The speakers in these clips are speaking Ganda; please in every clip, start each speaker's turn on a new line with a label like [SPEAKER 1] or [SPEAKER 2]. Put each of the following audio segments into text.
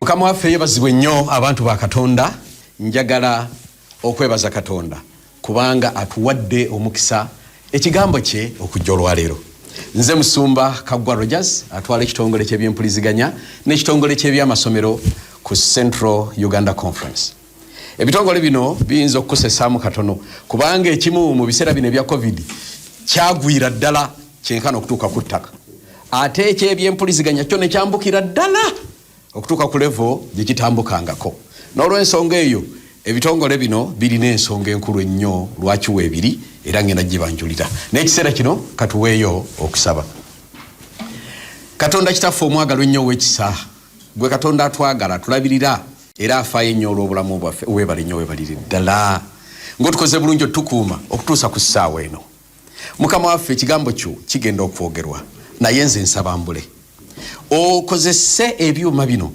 [SPEAKER 1] Mukama waffe yebazibwe nnyo abantu ba Katonda. Njagala okwebaza Katonda kubanga atuwadde omukisa ekigambo kye okujja olwaleero. Nze musumba Kaggwa Roggers atwala ekitongole ky'ebyempuliziganya n'ekitongole ky'ebyamasomero ku Central Uganda Conference. Ebitongole bino biyinza okukusesaamu katono kubanga ekimu mu biseera bino ebya COVID kyagwira ddala kyenkana okutuuka ku ttaka. Ate eky'ebyempuliziganya kyo ne kyambukira ddala okutuuka ku level gye kitambukangako. N'olw'ensonga eyo ebitongole bino birina ensonga enkulu ennyo lwaki weebiri era ngenda gibanjulira. N'ekiseera kino katuweeyo okusaba. Katonda kitaffe omwagalwa ennyo w'ekisa, gwe Katonda atwagala tulabirira era afaayo ennyo olw'obulamu bwaffe, weebale nnyo weebalire ddala ng'otukoze bulungi otukuuma okutuusa ku ssaawa eno. Mukama waffe ekigambo kyo kigenda okwogerwa naye nze nsaba mbule okozese ebyuma bino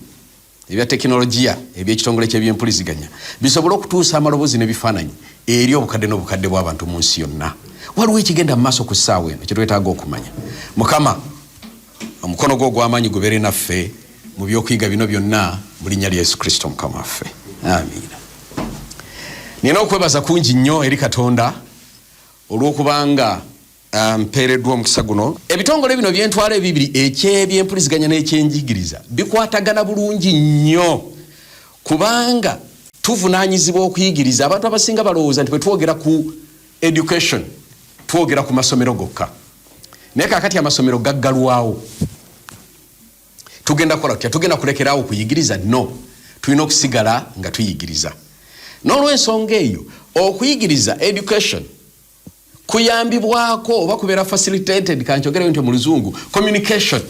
[SPEAKER 1] ebya tekinologiya eby'ekitongole ky'ebyempuliziganya bisobole okutuusa amaloboozi n'ebifaananyi eri obukadde n'obukadde bw'abantu mu nsi yonna. Waliwo ekigenda mu maaso ku ssaawa eno kye twetaaga okumanya. Mukama, omukono gwo ogw'amaanyi gubeere naffe mu by'okuyiga bino byonna mu linnya lya Yesu Kristo Mukama waffe. Amiina. Nina okwebaza kungi nnyo eri Katonda olw'okubanga mpeereddwa omukisa guno. Ebitongole bino byentwala ebibiri eky'ebyempuliziganya n'ekyenjigiriza bikwatagana bulungi nnyo kubanga tuvunaanyizibwa okuyigiriza. Abantu abasinga balowooza nti bwe twogera ku education twogera ku masomero gokka, naye kaakati amasomero gaggalwawo. Tugenda kukola tutya? Tugenda kulekeraawo kuyigiriza? No, tulina okusigala nga tuyigiriza. N'olw'ensonga eyo okuyigiriza education kuyambibwako oba kubeera facilitated, kankyogere nti mu luzungu communication.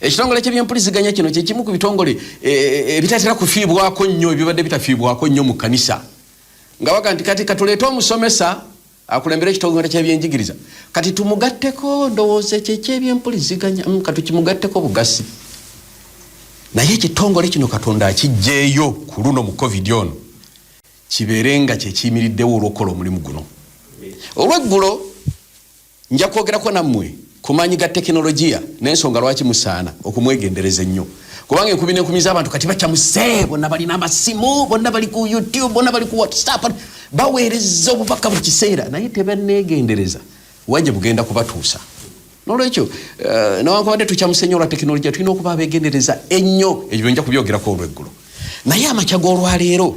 [SPEAKER 1] Ekitongole ky'ebyempuliziganya kino kye kimu ku bitongole ebitatera kufiibwako nnyo, ebibadde bitafiibwako nnyo mu kanisa. Nga baga nti kati katuleete omusomesa akulembera ekitongole ky'ebyenjigiriza, kati tumugatteko ndowooza ekyo eky'ebyempuliziganya, katukimugatteko bugasi. Naye ekitongole kino Katonda akiggyeeyo ku luno mu COVID ono kibeere nga kye kiyimiriddewo olw'okukola omulimu guno. Olweggulo nja kwogerako nammwe ku maanyi ga tekinologiya n'ensonga lwaki musaana okumwegendereza ennyo kubanga enkumi n'enkumi z'abantu kati bakyamuse, bonna balina amasimu, bonna bali ku YouTube, bonna bali ku WhatsApp, baweereza obubaka buli kiseera naye tebanneegendereza wajja bugenda kubatuusa. N'olwekyo newankubadde tukyamuse nnyo olwa tekinologiya tulina okuba abeegendereza ennyo. Ebyo nja kubyogerako olweggulo. Naye amakya g'olwaleero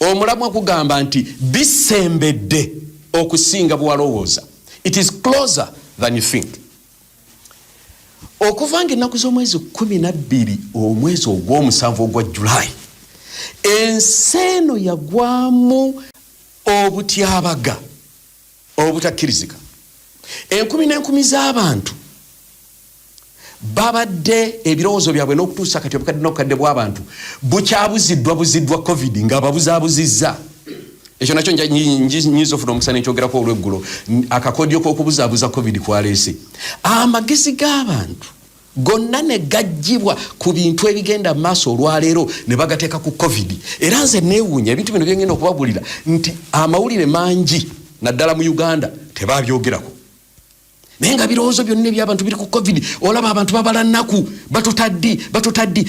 [SPEAKER 1] omulamwa kugamba nti bisembedde okusinga bwolowooza. It is closer than you think. Okuvanga ennaku z'omwezi 12 omwezi ogw'omusanvu ogwa July, ensi eno yagwamu obutyabaga obutakkirizika. Enkumi n'enkumi z'abantu babadde ebirowoozo byabwe n'okutuusa kati obukadde n'obukadde bw'abantu bukyabuziddwa COVID nga babuzaabuzizza. Ekyo nakyo nyiza ofuna omukisa n'ekyogerako olweggulo, akakodyo k'okubuzaabuza COVID kwaleese. Amagezi g'abantu gonna ne gaggyibwa ku bintu ebigenda mu maaso olwaleero ne bagateeka ku COVID. Era nze neewuunya ebintu bino byengenda okubabulira nti amawulire mangi naddala mu Uganda tebabyogerako. Naye nga birowoozo byonna eby'abantu biri ku COVID, olaba abantu babala nnaku batutaddi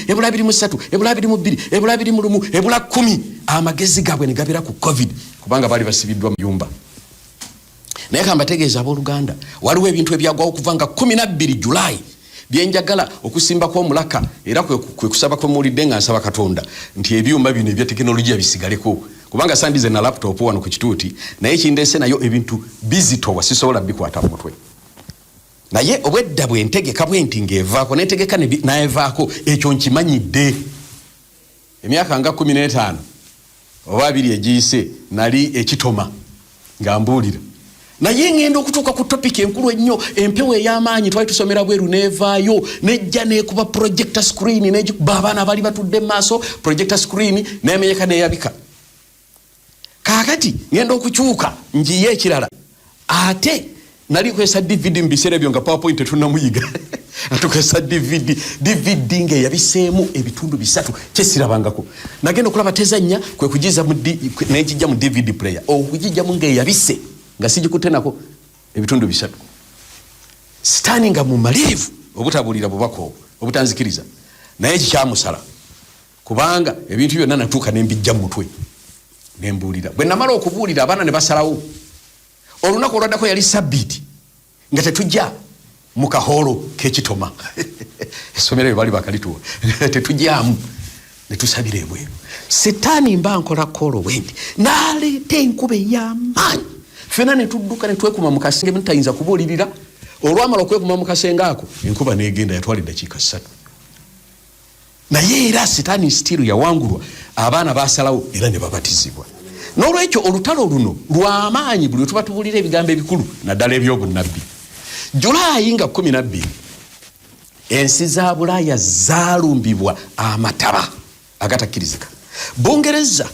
[SPEAKER 1] ebula 23, ebula 22, ebula 21, ebula 10. Amagezi gaabwe ne gabeera ku COVID kubanga baali basibiddwa mu yumba. Naye kambategeeza abooluganda, waliwo ebintu ebyagwawo okuva nga 12 July byenjagala okusimbako omulaka era kwe kusaba kwe muwulidde nga nsaba Katonda nti ebyuma bino ebya tekinologiya bisigaleko kubanga sandize na laptop wano ku kituuti naye kindeese nayo ebintu bizitowa sisobola bikwata mu mutwe. Naye obwedda bwentegeka bwenti ng'evaako netegeka naevaako ekyo nkimanyidde. Emyaka nga 15 oba 2 egiyise nali ekitoma nga mbuulira. Naye ngenda okutuuka ku topic enkulu ennyo, empewo ey'amaanyi twali tusomera bweru neevaayo nejja neekuba projector screen negikuba abaana bali batudde maaso, projector screen nemenyeka neyabika. Kaakati ngenda okukyuka njiye ekirala ate nali kwesa DVD mbiseera byo nga PowerPoint tunamuyiga atukwesa DVD nge yabiseemu ebitundu 3 kyesirabangako. Nagenda okulaba tezanya kwe kugiza nekijja mu DVD player okugijja mu nge yabise nga sijikute nako ebitundu 3. Sitaninga mu malivu obutabulira bubako obutanzikiriza naye kikyamusala kubanga ebintu byonna natuuka nembijja mu mutwe nembuulira bwe namala okubuulira abaana ne basalawo olunaku olwaddako yali sabbiiti nga tetujja mu kahoolo k'ekitoma essomero bali bakalituwa tetujjamu ne tusabira ebweru setaani mba nkola koolo bwendi n'aleeta enkuba ey'amaanyi ffena ne tudduka ne twekuma mu kasenge mutayinza kubuulirira olwamala okwekuma mu kasenge ako enkuba n'egenda yatwala eddakiika 3 naye era setaani stiru yawangulwa abaana basalawo era ne babatizibwa n'olwekyo olutalo luno lw'amaanyi buli wetuba tubuulira ebigambo ebikulu naddala ebyobunnabbi Julaayi nga 12 ensi za Bulaaya zaalumbibwa amataba agatakkirizika Bungereza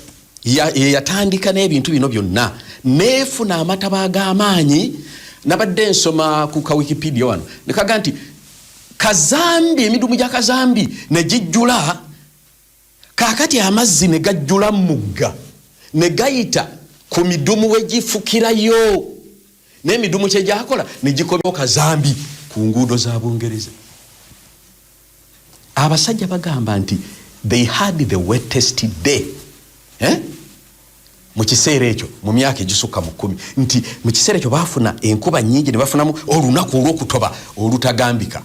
[SPEAKER 1] yatandika n'ebintu bino byonna neefuna amataba ag'amaanyi nabadde nsoma ku ka Wikipedia wano nekaga nti kazambi emidumu gya kazambi ne gijjula kaakati amazzi ne gajjula mugga ne gayita ku midumu we gifukirayo n'emidumu kye gyakola ne gikomyawo kazambi ku nguudo za Bungereza abasajja bagamba nti they had the wettest day mu kiseera ekyo mu myaka egisukka mu 10 nti mu kiseera ekyo baafuna enkuba nnyingi ne bafunamu olunaku olw'okutoba olutagambika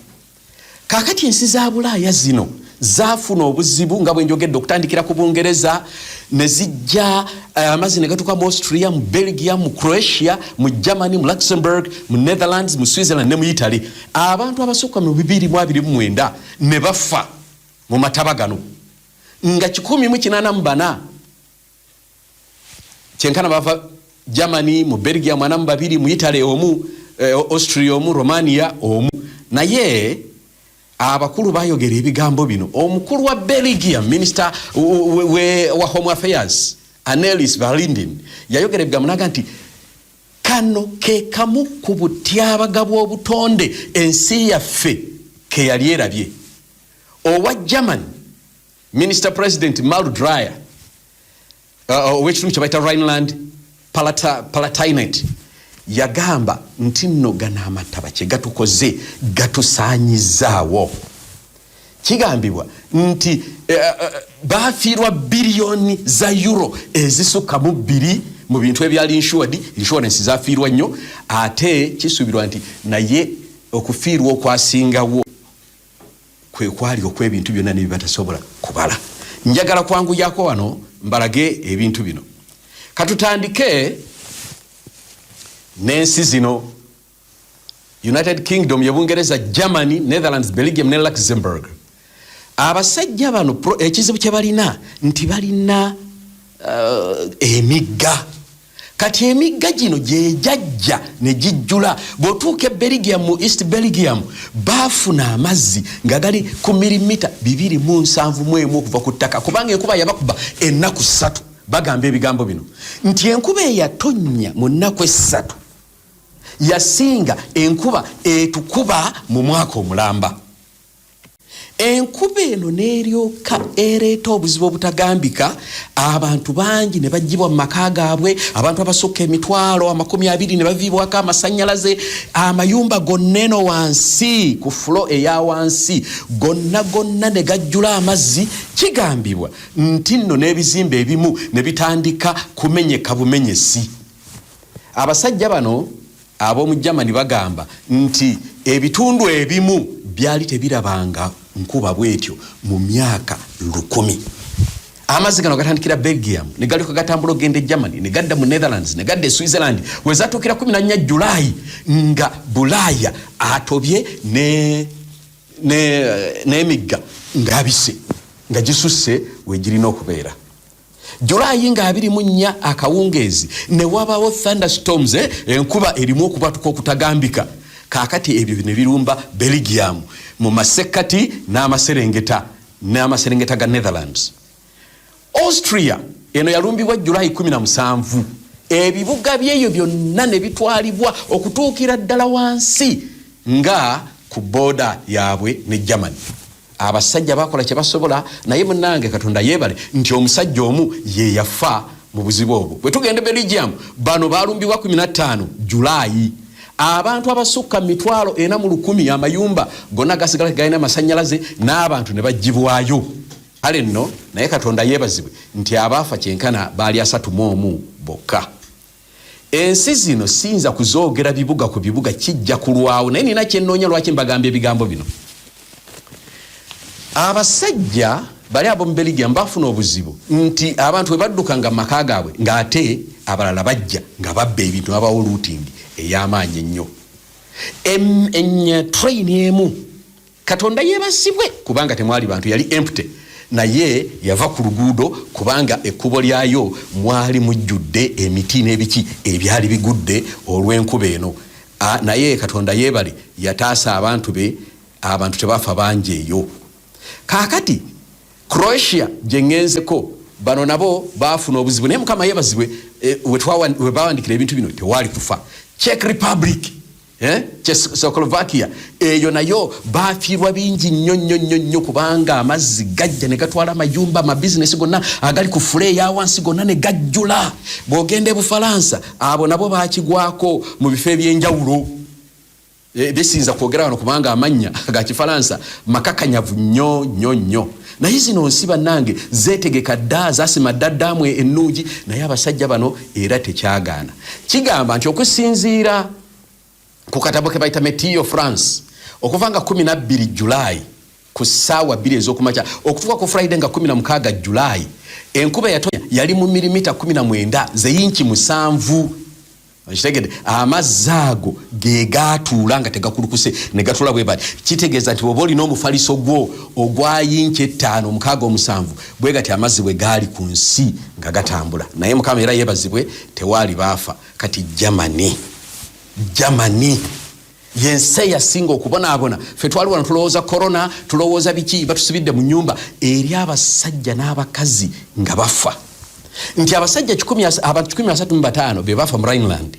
[SPEAKER 1] kaakati ensi za Bulaaya zino zaafuna obuzibu nga bwe njogedde okutandikira ku Bungereza ne zijja amazzi ne gatuuka mu Austria mu Belgium mu Croatia mu Germany mu Luxembourg mu Netherlands mu Switzerland ne mu Italy abantu abasukka mu 229 ne bafa mu mataba gano nga 184 kyenkana bava Germany mu Belgium 42 mu Italy omu Austria omu Romania omu naye abakulu bayogera ebigambo bino omukulu wa Belgium minister wa Home Affairs Annelies Verlinden yayogera ebigambo naga nti kano ke kamu ku butyabaga bw'obutonde ensi yaffe ke yali erabye owa German Minister President Malu Dreyer ow'ekitundu kye bayita Rhineland Palatinate yagamba nti nno gana amataba kye gatukoze gatusaanyizaawo kigambibwa nti baafiirwa biliyoni za euro ezisukka mu 2 mu bintu ebyali insurance zaafiirwa nnyo ate kisuubirwa nti naye okufiirwa okwasingawo kwe kwali okw'ebintu byonna ne bibatasobola kubala njagala kwanguyako wano mbalage ebintu bino katutandike n'ensi zino United Kingdom ya Bungereza Germany Netherlands Belgium ne Luxembourg abasajja bano ekizibu kye balina nti balina emigga kati emigga gino gye jajja ne gijjula bw'otuuka Belgium mu East Belgium baafuna amazzi nga gali ku milimita 271 okuva ku ttaka kubanga enkuba yabakuba ennaku 3 bagamba ebigambo bino nti enkuba eyatonnya mu nnaku 3 yasinga enkuba etukuba mu mwaka omulamba enkuba eno n'eryoka ereeta obuzibu obutagambika abantu bangi ne bagibwa mu maka gaabwe abantu abasukka 20,000 ne baviibwako amasannyalaze amayumba gonna eno wansi ku fulo eya wansi gonna ne gajjula amazzi kigambibwa nti nno n'ebizimbe ebimu ne bitandika kumenyeka bumenyesi abasajja bano ab'omu Germany bagamba nti ebitundu ebimu byali tebirabanga nkuba bwetyo mu myaka 10 amazzi gano gatandikira Belgium ne galiko gatambula ogende Germany ne gadda mu Netherlands ne gadda Switzerland wezatuukira 14 Julaayi nga Bulaaya atobye n'emigga ngabise nga gisusse wegirina okubeera Julaayi nga 24 akawungeezi ne wabawo thunderstorms enkuba erimu okubatuka okutagambika kaakati ebyo ne birumba Belgium mu masekati n'amaserengeta ga Netherlands Austria eno yalumbibwa Julaayi 17 ebibuga byeyo byonna ne bitwalibwa okutuukira ddala wansi nga ku boda yaabwe ne Germany abasajja bakola kye basobola naye munnange Katonda yeebale nti omusajja omu ye yafa mu buzibu obwo bwe tugende Belgium bano baalumbibwa 15 Julaayi abantu abasukka mitwalo ena mu 10 amayumba gonna gasigala galina masanyalaze n'abantu ne bagibwayo. Ale nno naye Katonda yeebazibwe nti abaafa kyenkana baali 31 bokka. Ensi zino siyinza kuzoogera bibuga ku bibuga, kijja kulwawo. Naye nina kyennoonya lwaki mbagambye ebigambo bino. Abasajja bali abo mu Belgium bafuna obuzibu nti abantu bwe baddukanga mu maka gaabwe ng'ate abalala bajja nga babba ebintu abawo looting ey'amaanyi ennyo. Train emu Katonda yeebasibwe kubanga temwali bantu, yali empty, naye yava ku luguudo kubanga ekkubo lyayo mwali mujjudde emiti n'ebiki ebyali bigudde olw'enkuba eno. Naye Katonda yeebale yataasa abantu be, abantu tebafa bangi eyo. Kaakati Croatia gyengenzeko bano nabo bafuna obuzibu naye Mukama yeebazibwe we bawandikira ebintu bino tewali kufa. Czech Republic, Czechoslovakia eyo nayo bafiirwa bingi nnyo kubanga amazzi gajja ne gatwala amayumba amabizinesi gonna agali ku fule eya wansi gonna ne gajjula. Bw'ogenda e Bufalansa abo nabo bakigwako mu bifo eby'enjawulo. Bisinza kwogera wano kubanga amannya ga Kifalansa makakanyavu nnyo. Naye zino nsi bannange zeetegeka dda zasima ddaddamu ennungi, naye abasajja bano era tekyagaana. Kigamba nti okusinziira ku katabo ke bayita Meteo France okuva nga 12 Julayi ku ssaawa 2 ez'okumakya okutuuka ku Friday nga 16 Julayi enkuba yatonya yali mu milimita 19 zeyinki 7. Kitegede amazzi ago ge gaatuula nga tegakulukuse ne gatula bwe bati. Kitegeeza nti bw'oba olina omufaliso gwo ogwayinki 5 6 7 bwe gati amazzi bwe gaali ku nsi nga gatambula. Naye Mukama era yeebazibwe tewaali baafa. Kati Germany yensi eyasinga okubonaabona. Ffe twali wano tulowooza corona, tulowooza biki, batusibidde mu nnyumba. Eri abasajja n'abakazi nga bafa. Nti abasajja 135 be bafa mu Rhineland,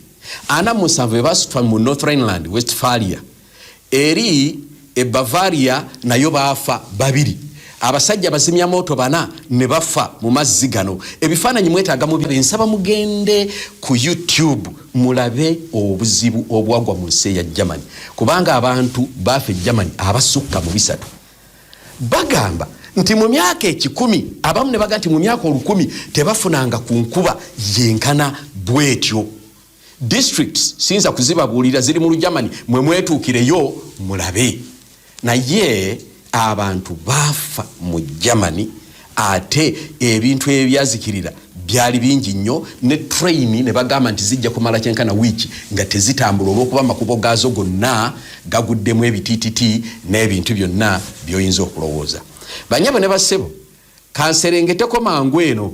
[SPEAKER 1] 47 be bafa mu North Rhineland Westphalia. Eri e Bavaria nayo bafa 2. Abasajja bazimya moto 4 ne bafa mu mazzi gano. Ebifaananyi mwetaaga mu nsaba mugende ku YouTube mulabe obuzibu obwagwa mu nsi ya Germany kubanga abantu bafe Germany abasukka mu 3. Bagamba nti mu myaka 10 abamu ne baga nti mu myaka 10 tebafunanga ku nkuba yenkana bwetyo. Districts sinza kuzibabuulira ziri mu Germany mwe mwetuukireyo mulabe. Naye abantu bafa mu Germany ate ebintu ebyazikirira byali bingi nnyo ne train ne bagamba nti zijja kumala kyenkana wiki nga tezitambula olw'okuba amakubo gaazo gonna gaguddemu ebitititi n'ebintu byonna by'oyinza okulowooza. Banyabo ne basebo kanserengeteko mangu eno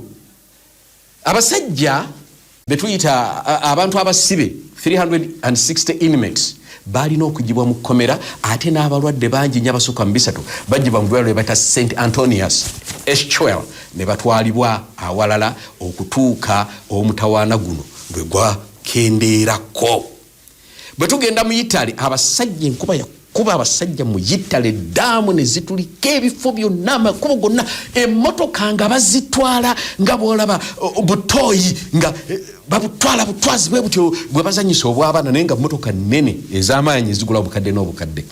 [SPEAKER 1] abasajja betuyita abantu abasibe 360 inmates balina okugibwa mu kkomera ate n'abalwadde bangi nnyo abasukka mu 3 bagibwa mu ddwaliro bata St Antonius Eschwell ne batwalibwa awalala okutuuka omutawaana guno lwe gwakendeerako. Bwe tugenda mu Italy abasajja enkuba yakuba abasajja mu Italy ddaamu ne zitulika ebifo byonna amakubo gonna emmotoka nga bazitwala nga bw'olaba butoyi nga babutwala butwazi bwe butyo bwe bazanyisa obw'abaana naye nga mmotoka nnene ez'amaanyi ezigula obukadde n'obukadde.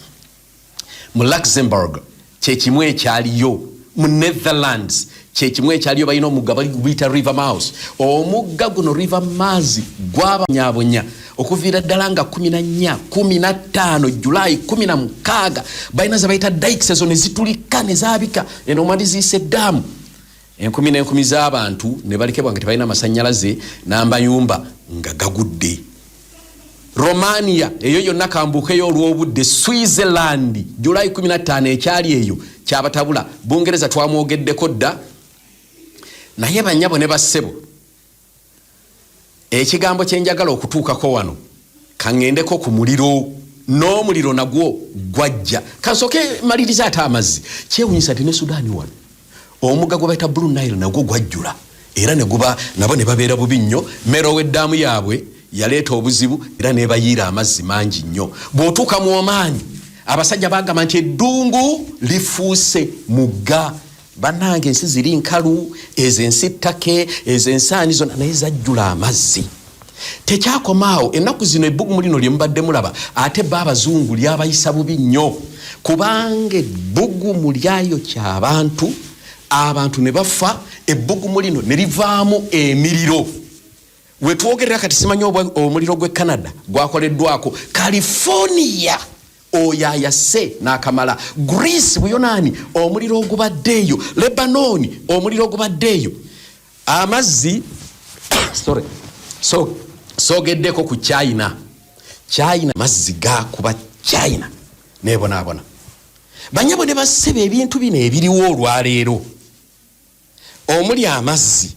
[SPEAKER 1] Mu Luxembourg kyekimu ekyaliyo, mu Netherlands kyekimu ekyaliyo balina omugga buyita River Mouse. Omugga guno River Meuse gwabanyaabonya okuviira ddala nga 14 15 Julayi 16 balina ze bayita dikes ezo ne zitulika ne zaabika eno omwandi ziyise eddamu. Enkumi n'enkumi z'abantu ne balekebwa nga tebalina masannyalaze n'amayumba nga gagudde. Romania eyo yonna kambuukeyo olw'obudde. Switzerland Julayi 15 ekyali eyo kyabatabula. Bungereza twamwogeddeko dda. Naye bannyabo ne bassebo ekigambo kyenjagala okutuukako wano kaŋŋendeko ku muliro. N'omuliro nagwo gwajja. Kansooke maliriza ate amazzi. Kyewunyisa nti ne Sudaani wano omugga gwe bayita Blue Nile nagwo gwajjula era ne guba nabo ne babeera bubi nnyo. Mero w'eddamu yaabwe yaleeta obuzibu era nebayiira amazzi mangi nnyo. Bw'otuuka mu Omaani abasajja bagamba nti eddungu lifuuse mugga. Bannange ensi ziri nkalu, ezo ensi ttake, ezo ensaani zonna naye zajjula amazzi. Tekyakomaawo ennaku zino ebbugumu lino lye mubadde mulaba ate Abazungu lyabayisa bubi nnyo kubanga ebbugumu lyayokya abantu ne bafa ebbugumu lino ne livaamu emiriro. We twogerera kati simanyi omuliro gwe Canada gwakoleddwako California oyayase n'akamala, Greece Buyonaani omuliro ogubaddeeyo, Lebanon omuliro ogubaddeeyo, amazzi sorry sogeddeko ku China mazzi gakuba China nebonaabona. Banyabo ne basebe ebintu bino ebiriwo olwaleero omuli amazzi,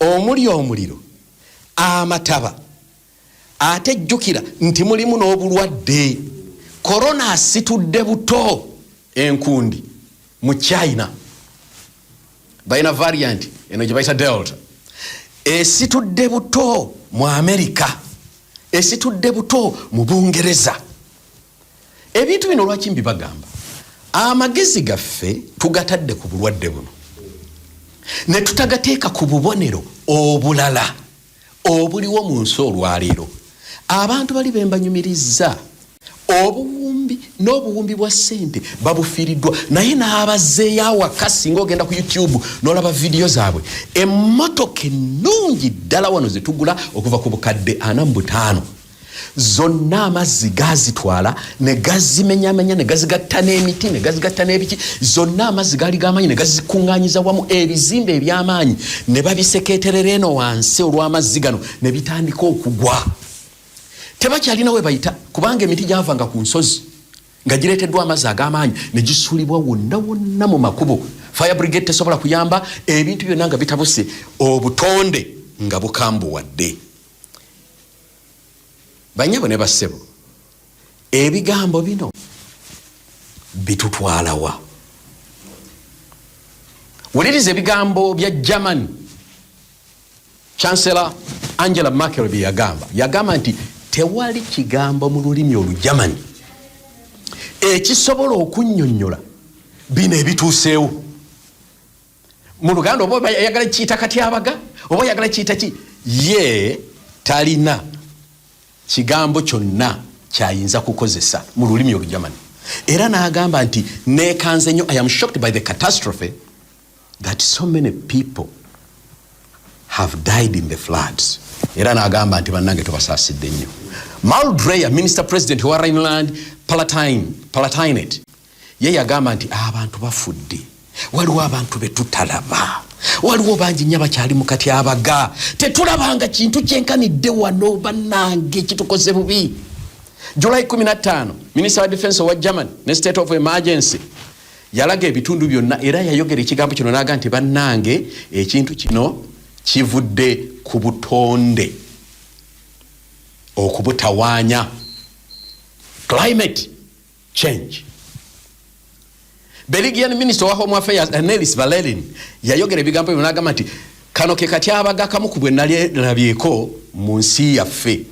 [SPEAKER 1] omuli omuliro, amataba, ate jjukira nti mulimu n'obulwadde. Corona asitudde buto enkundi mu China, bayina variant eno gye bayita Delta. Esitudde buto mu America, esitudde buto mu Bungereza. Ebintu bino lwaki mbibagamba? Amagezi gaffe tugatadde ku bulwadde buno ne tutagateeka ku bubonero obulala obuliwo mu nsi olwaleero. Abantu bali bembanyumiriza obuwumbi n'obuwumbi bwa ssente babufiiriddwa, naye n'abazzeeyo awaka singa ogenda ku YouTube n'olaba vidiyo zaabwe. Emmotoka ennungi ddala wano zetugula okuva ku bukadde 45 zonna amazzi gazitwala ne gazimenyamenya ne gazigatta n'emiti ne gazigatta n'ebiki, zonna amazzi gaali g'amaanyi ne gazikuŋŋaanyiza wamu, ebizimbe eby'amaanyi ne babisekeeterera eno wansi olw'amazzi gano ne bitandika okugwa. Tebakyalina we bayita kubanga emiti gyavanga ku nsozi nga gireeteddwa amazzi ag'amaanyi ne gisuulibwa wonna wonna mu makubo. Fire brigade tesobola kuyamba, ebintu byonna nga bitabuse, obutonde nga bukambuwadde. Banyabo ne bassebo, ebigambo bino bitutwalawa. Wuliriza ebigambo bya Germany Chancellor Angela Merkel bye yagamba nti tewali kigambo mu lulimi Olujamani ekisobola okunnyonnyola bino ebituuseewo. Mu Luganda oba yagala kiyita katyabaga oba yagala kiyita ki, ye talina kigambo kyonna kyayinza kukozesa mu lulimi Olujamani. Era n'agamba nti neekanze nnyo, I am shocked by the catastrophe that so many people have died in the floods. Era n'agamba nti bannange tubasaasidde nnyo. Mal Dreyer, Minister President wa Rhineland Palatinate, ye yagamba nti abantu bafudde, waliwo abantu betutalaba, waliwo bangi nnyo bakyali mu katyabaga, tetulabanga kintu kyenkanidde wano bannange kitukoze bubi. July 15, Minister wa Defense wa Germany ne State of Emergency yalaga ebitundu byonna era yayogera ekigambo kino n'aga nti bannange ekintu kino kivudde ku butonde okubutawaanya, climate change. Belgian Minister wa Home Affairs Annelies Valerin yayogera ebigambo bino n'agamba nti kano ke katyabaga kamu ku bwe nalabyeko mu nsi yaffe.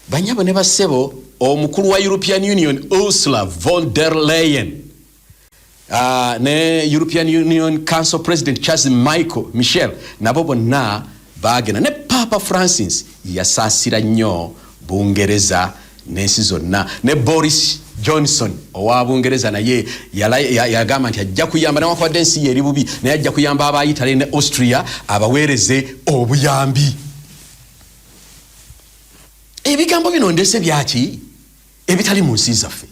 [SPEAKER 1] Banyabo ne bassebo, omukulu wa European Union Ursula von der Leyen ne European Union Council President Charles Michel nabo bonna bagenda, ne Papa Francis yasaasira nnyo Bungereza n'ensi zonna, ne Boris Johnson owa Bungereza naye yagamba nti ajja kuyamba newankubadde ensi ye eri bubi naye ajja kuyamba aba Italy ne Austria abaweereze obuyambi. Ebigambo bino ndese byaki ebitali mu nsi zaffe.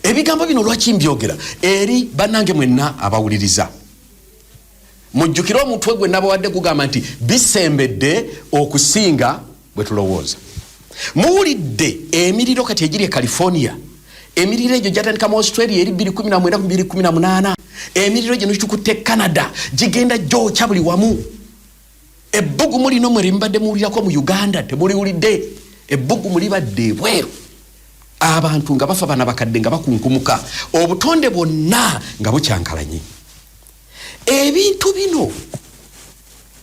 [SPEAKER 1] Ebigambo bino lwaki mbyogera eri bannange mwenna abawuliriza. Mujjukira omutwe gwe nabawadde gugamba nti bisembedde okusinga bwe tulowooza. Muwulidde emiriro kati egiri e California, emiriro egyo gyatandika mu Australia eri 2019-2018, emiriro gino gitukutte Canada, gigenda gyokya buli wamu. Ebbugumu lino mwe limbadde muwulirako mu Uganda temuliwulidde, ebbugumu libadde bweru, abantu nga bafa bana bakadde nga bakunkumuka, obutonde bwonna nga bukyankalanye. Ebintu bino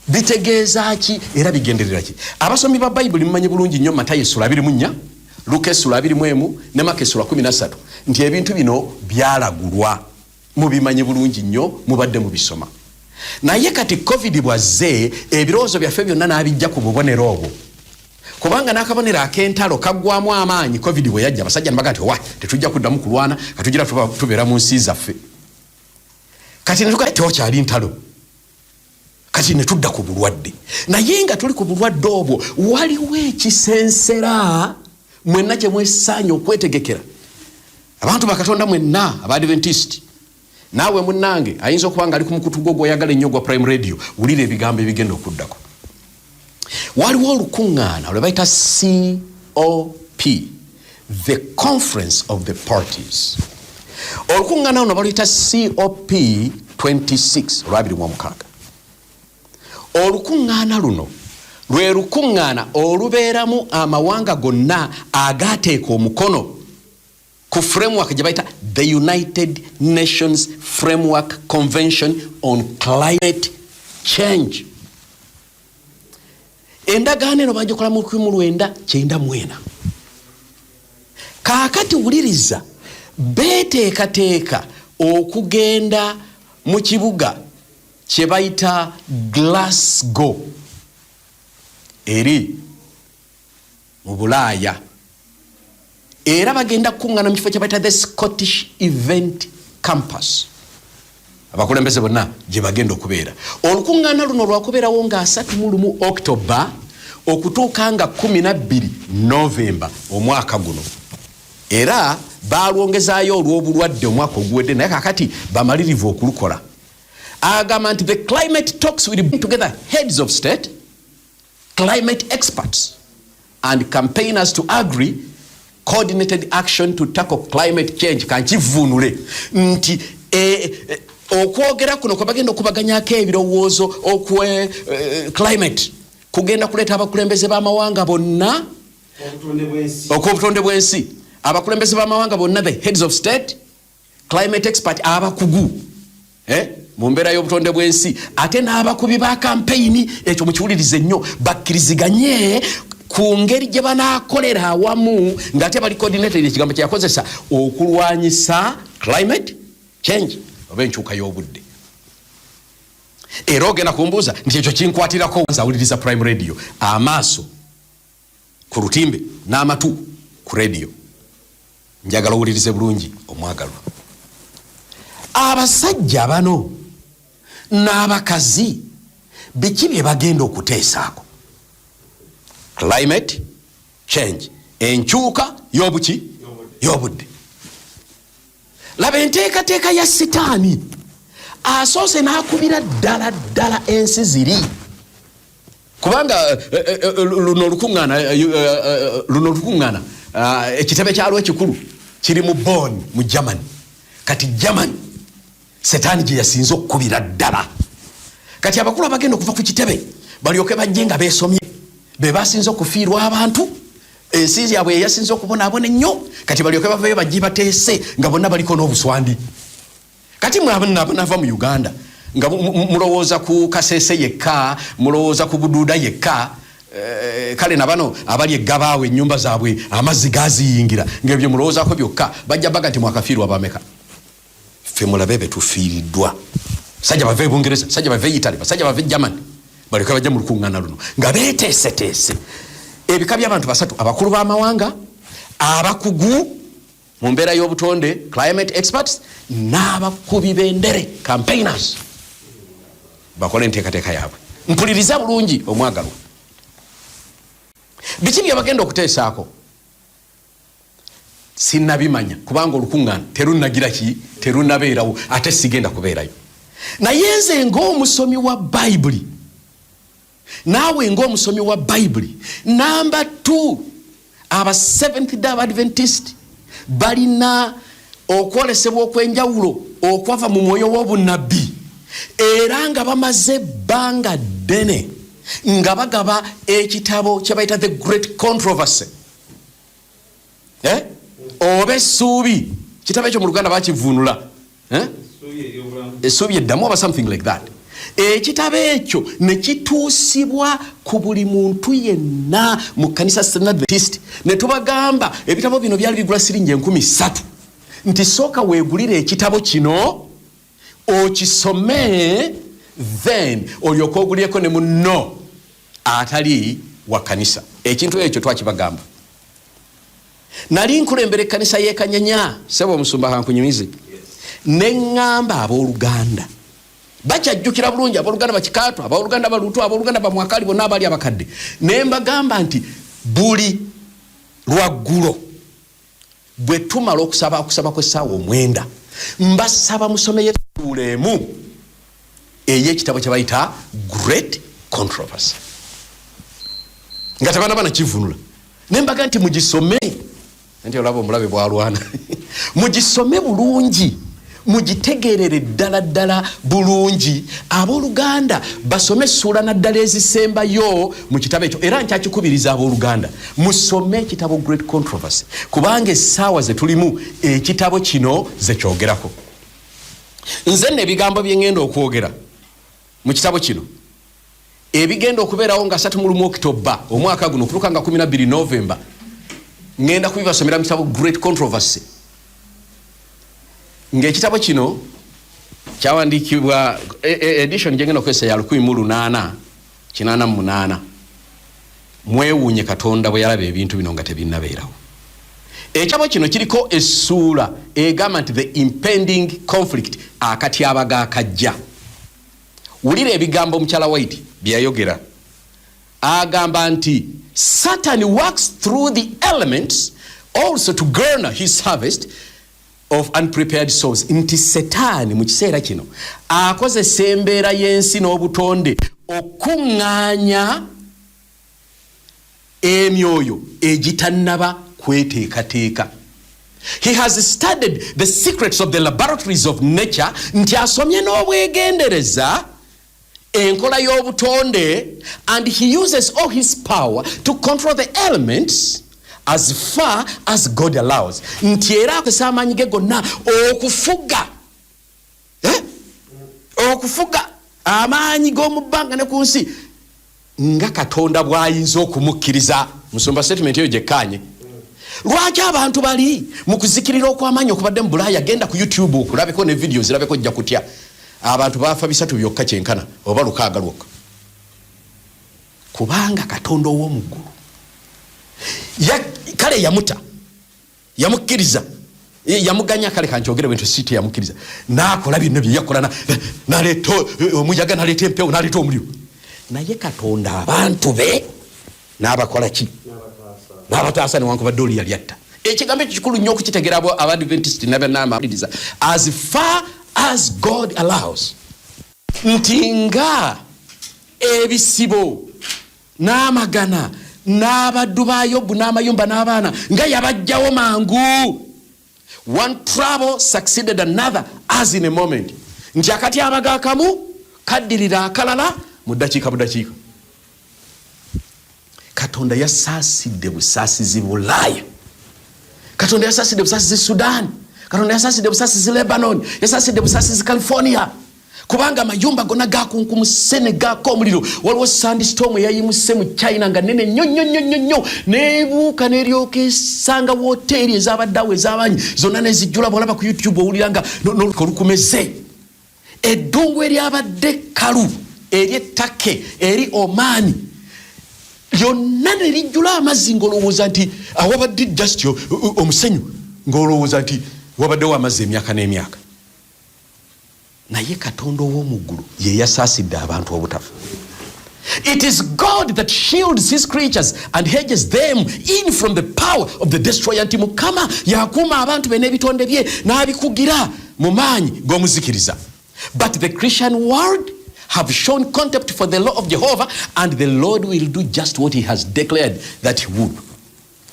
[SPEAKER 1] bitegeeza ki era bigenderera ki? Abasomi ba Bible mumanyi bulungi nnyo Matayo essula 24, Luka essula 21 ne Maka essula 13 nti ebintu bino byalagulwa. Mubimanyi bulungi nnyo, mubadde mubisoma. naye kati covid bwazze ebirowoozo byaffe byonna n'abijja ku bubonero obwo kubanga n'akabonero ak'entalo kaggwamu amaanyi covid bwe yajja abasajja ne baga nti wa tetujja kuddamu kulwana katugira tubeera mu nsi zaffe kati ne tugaa tewakyali ntalo kati ne tudda ku bulwadde naye nga tuli ku bulwadde obwo waliwo ekisensera mwenna kye mwesaanye okwetegekera abantu bakatonda mwenna aba Adventist naawe munnange ayinza okuba nga ali ku mukutu gwo gw'oyagala ennyo gwa Prime Radio wulira ebigambo ebigenda okuddako waliwo olukuŋŋaana lwe bayita COP the Conference of the Parties olukuŋŋaana luno baluyita COP 26 olwa 26 olukuŋŋaana luno lwe lukuŋŋaana olubeeramu amawanga gonna agaateeka omukono ku framework gye bayita the United Nations Framework Convention on Climate Change endagaano eno bagikola mu 1994 kaakati wuliriza beeteekateeka okugenda mu kibuga kye bayita Glasgow eri mu Bulaaya era bagenda kuŋŋaana mu kifo kye bayita the Scottish Event Campus abakulembeze bonna gye bagenda okubeera olukuŋŋaana luno lwakubeerawo nga 31 October okutuuka nga 12 November omwaka guno era balwongezaayo olw'obulwadde omwaka oguwedde naye kakati bamalirivu okulukola agamba nti the climate talks will bring together heads of state climate experts and campaigners to agree coordinated action to tackle climate change kankivuunule nti okwogera kuno kwe bagenda okubaganyako ebirowoozo okwe climate kugenda kuleeta abakulembeze b'amawanga bonna okw'obutonde bw'ensi abakulembeze b'amawanga bonna the heads of state climate expert abakugu mu mbeera y'obutonde bw'ensi ate n'abakubi ba kampeyini ekyo mukiwulirize nnyo bakkiriziganye ku ngeri gye banaakolera awamu ng'ate bali coordinated ekigambo kye yakozesa okulwanyisa climate change oba enkyuka y'obudde era ogenda kumbuuza nti ekyo kinkwatirako nzawuliriza Prime Radio amaaso ku lutimbe n'amatu ku radio njagala owulirize bulungi omwagalwa abasajja bano n'abakazi biki bye bagenda okuteesaako climate change enkyuka y'obuki y'obudde laba enteekateeka ya sitaani asoose n'akubira ddala ensi ziri kubanga luno olukuŋŋaana ekitebe kyalwo ekikulu kiri mu Bonn mu Germany kati Germany setaani gye yasinze okukubira ddala kati abakulu abagenda okuva ku kitebe balyoke bajje nga beesomye be basinze okufiirwa abantu ensi yaabwe eyasinze okubonaabona ennyo kati balyoke bavayo bajje bateese nga bonna baliko n'obuswandi kati mwabanava mu Uganda nga mulowooza ku Kasese yekka mulowooza ku Buduuda yekka kale nabano abali eggabaawe ennyumba zaabwe amazzi gaziyingira ng'ebyo mulowoozaako byokka bajja baga nti mwakafiirwa bameka ffe mulabe be tufiiriddwa sajja bava e Bungereza sajja bava e Italy sajja bava e Germany balyoke bajja mu lukuŋŋaana luno nga beeteeseteese ebika by'abantu basatu abakulu b'amawanga abakugu mu mbeera y'obutonde climate experts n'abakubi b'endere campaigners bakola enteekateeka yaabwe mpuliriza bulungi omwagalwa biki bye bagenda okuteesaako sinnabimanya kubanga olukuŋŋaana terunnagira ki terunnabeerawo ate sigenda kubeerayo naye nze ng'omusomi wa bayibuli naawe ng'omusomi wa bayibuli namba 2 aba Seventh Day Adventist balina okwolesebwa okwenjawulo okwava mu mwoyo w'obunabbi era nga bamaze ebbanga ddene nga bagaba ekitabo kye bayita the great controversy oba essuubi kitabo ekyo mu Luganda bakivuunula essuubi eddamu oba something like that ekitabo ekyo ne kituusibwa ku buli muntu yenna mu kkanisa Adventist ne tubagamba ebitabo bino byali bigula siringi 3,000 nti sooka weegulire ekitabo kino okisome then olyoka ogulyeko ne munno atali wa kanisa. Ekintu ekyo twakibagamba. Nali nkulembera ekkanisa y'e Kanyanya, sebo omusumba kankunyumize. Neŋŋamba abooluganda bakyajjukira bulungi, abooluganda bakikaatwa, abooluganda balutu, abooluganda bamwakali bonna abali abakadde. Ne mbagamba nti buli lwaggulo bwe tumala okusaba kw'essaawa 9 mbasaba musomeye essuula emu ey'ekitabo kye bayita Great Controversy. Nga tebanabana kivunula. Ne mbaga nti mugisome. Nti olaba omulabe bwalwana. Mugisome bulungi. Mugitegerere ddala bulungi. Abooluganda basome essuula naddala ezisembayo mu kitabo ekyo. Era nkyakikubiriza abooluganda musome ekitabo Great Controversy. Kubanga essaawa ze tulimu ekitabo kino ze kyogerako. Nze n'ebigambo bye ngenda okwogera mu kitabo kino ebigenda okubeerawo nga 31 Oktoba omwaka guno okutuuka nga 12 November ngenda kubibasomera mu kitabo Great Controversy. Ng'ekitabo kino kyawandiikibwa edition gyengenda okozesa ya 1888. Mwewuunye Katonda bwe yalaba ebintu bino nga tebinnabeerawo. Ekitabo kino kiriko essuula egamba nti the impending conflict, akatyabaga akajja. Wulira ebigambo mukyala White byayogera. Agamba nti Satan works through the elements also to garner his harvest of unprepared souls. Nti Setaani mu kiseera kino akozesa embeera y'ensi n'obutonde okuŋŋaanya emyoyo egitannaba kweteekateeka. He has studied the secrets of the laboratories of nature. Nti asomye n'obwegendereza enkola y'obutonde, and he uses all his power to control the elements as far as God allows. Nti era akozesa amaanyi ge gonna okufuga amaanyi g'omu bbanga ne ku nsi nga Katonda bw'ayinza okumukkiriza. Musumba statement eyo gyekkaanye. Lwaki abantu bali mu kuzikirira okw'amaanyi okubadde mu Bulaaya? Genda ku YouTube okulabeko ne videos irabeko ojja kutya. Abantu bafa 3 byokka kyenkana oba 6 lwokka. Kubanga Katonda ow'omuggulu kale yamukkiriza, yamuganya kale kankyogere bwento siti yamukkiriza, n'akola byonna bye yakola, n'aleeta omuyaga, n'aleeta empewo, n'aleeta omuliro. Naye Katonda abantu be n'abakola ki? N'abataasa newankubadde oli yali atta. Ekigambo ekyo kikulu nnyo okukitegeera aba Adventist n'abannamawuliriza. As far as God allows. Nti nga ebisibo n'amagana n'abaddu ba Yobu n'amayumba n'abaana nga yabajjawo mangu. One trouble succeeded another as in a moment. Nti akatyabaga akamu kaddirira akalala mu ddakiika budakiika. Katonda yasaasidde busaasizi Bulaaya. Katonda yasaasidde busaasizi Sudan. Katonda yasaasidde busaasizi Lebanon. Yasaasidde busaasizi California. Kubanga amayumba gonna gakunkumuse ne gaako omuliro. Waliwo sandstorm eyayimuse mu China nga nene nnyo neebuuka n'eryoka esanga woteeri ez'abaddawo ez'abanyi zonna nezijjula. Bw'olaba ku YouTube owulira nga olukumeze. Eddungu eryabadde kkalu ery'ettake eri Oman lyonna ne lijjula amazzi ng'olowooza nti awabadde just omusenyu, ng'olowooza nti wabaddewo amazzi emyaka n'emyaka. Naye Katonda ow'omuggulu ye yasaasidde abantu obutafa. It is God that shields his creatures and hedges them in from the power of the destroyer. Nti Mukama yakuuma abantu be n'ebitonde bye n'abikugira mu maanyi g'omuzikiriza. But the Christian world have shown contempt for the law of Jehovah, and the Lord will do just what he has declared that he would.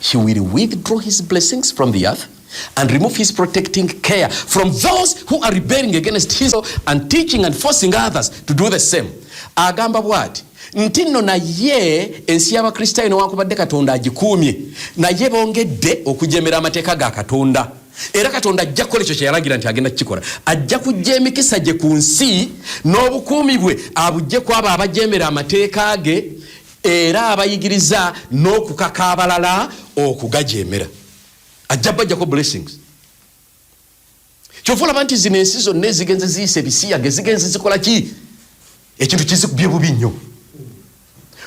[SPEAKER 1] He will withdraw his blessings from the earth and remove his protecting care from those who are rebelling against his law and teaching and forcing others to do the same. Agamba bwati nti nno naye ensi y'Abakristaayo newankubadde Katonda agikuumye, naye bongedde okujemera amateeka ga Katonda. Era Katonda ajja kukola ekyo kye yalagira nti agenda kukikola. Ajja kujja emikisa gye ku nsi n'obukuumi bwe abujje ku abo abajemera amateeka ge era abayigiriza n'okukaka abalala okugajemera. Ajja bajjako blessings. Kyova olaba nti zino ensi zonna ezigenze ziyisa ebisiyaga ezigenze zikola ki? ekintu kizikubye bubi nnyo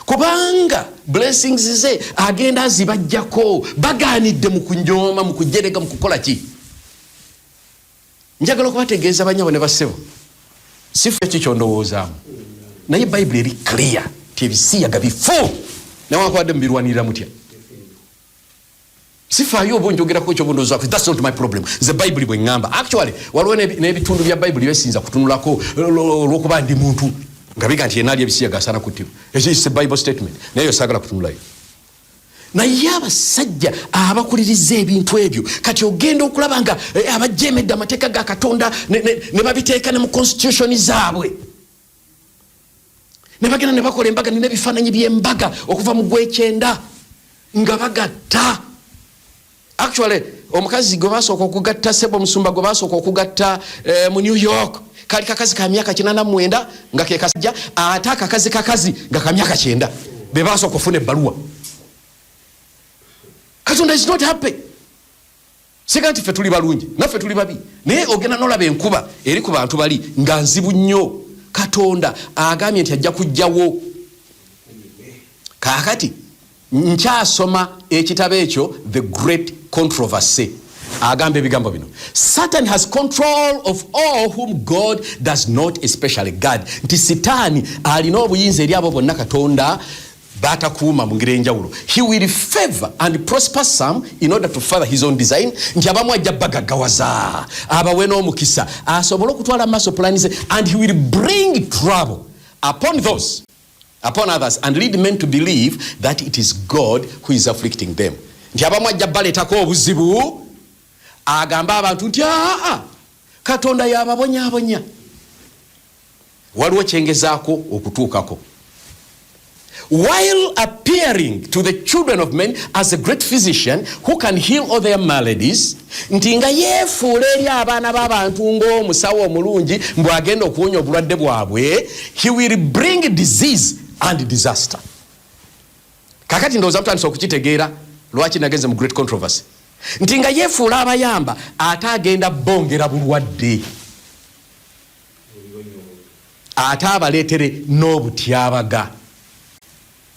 [SPEAKER 1] kubanga blessings ze agenda azibajjako bagaanidde mu kunyooma mu kujerega mu kukola ki. Njagala okubategeeza banyawo ne bassebo sifu ekyo ndowoozaamu naye Bible eri clear ti ebisiyaga bifu newankubadde mubirwanirira mutya sifaayo oba onjogerako ekyo bundowooza that's not my problem nze Bible bwe ŋŋamba actually waliwo n'ebitundu bya Bible byesinza kutunulako olw'okuba ndi muntu nga biga nti yenaali ebisiyaga asaana kuttibwa ekyo is a Bible statement naye saagala kutunulayo. Naye abasajja abakuliriza ebintu ebyo kati ogenda okulaba nga abajemedde amateeka ga Katonda ne babiteeka ne mu constitution zaabwe ne bagenda ne bakola embaga n'ebifaananyi by'embaga okuva mu Gw'ekyenda nga bagatta. Actually omukazi gwe basooka okugatta Sebo Musumba gwe basooka okugatta mu New York kali kakazi ka myaka 89 nga ke kasajja ate akakazi nga ka myaka 9 be basooka okufuna ebbaluwa. Katonda is not happy. Siganti ffe tuli balungi naffe tuli babi naye ogenda n'olaba enkuba eri ku bantu bali nga nzibu nnyo. Katonda agambye nti ajja kujjawo. Kaakati nkyasoma ekitabo ekyo The Great Controversy agamba ebigambo bino. Satan has control of all whom God does not, especially God. Nti sitaani alina obuyinza eri abo bonna Katonda batakuuma mu ngeri enjawulo. He will favor and prosper some in order to further his own design. Nti abamu ajja bagaggawaza abawe n'omukisa asobole okutwala amaaso plani ze and he will bring trouble upon others and lead men to believe that it is God who is afflicting them. Nti abamu ajja baleetako obuzibu agamba abantu nti Katonda y'ababonyaabonya. Waliwo kyengezaako okutuukako. While appearing to the children of men as a great physician who can heal all their maladies, nti nga yeefuula eri abaana b'abantu ng'omusawo omulungi mbw agenda okuwonya obulwadde bwabwe, he will bring disease and disaster. Kakati ndowooza mutandise okukitegeera lwaki nagenze mu Great Controversy. Nti nga yeefuula abayamba ate agenda bongera bulwadde ate abaleetere n'obutyabaga.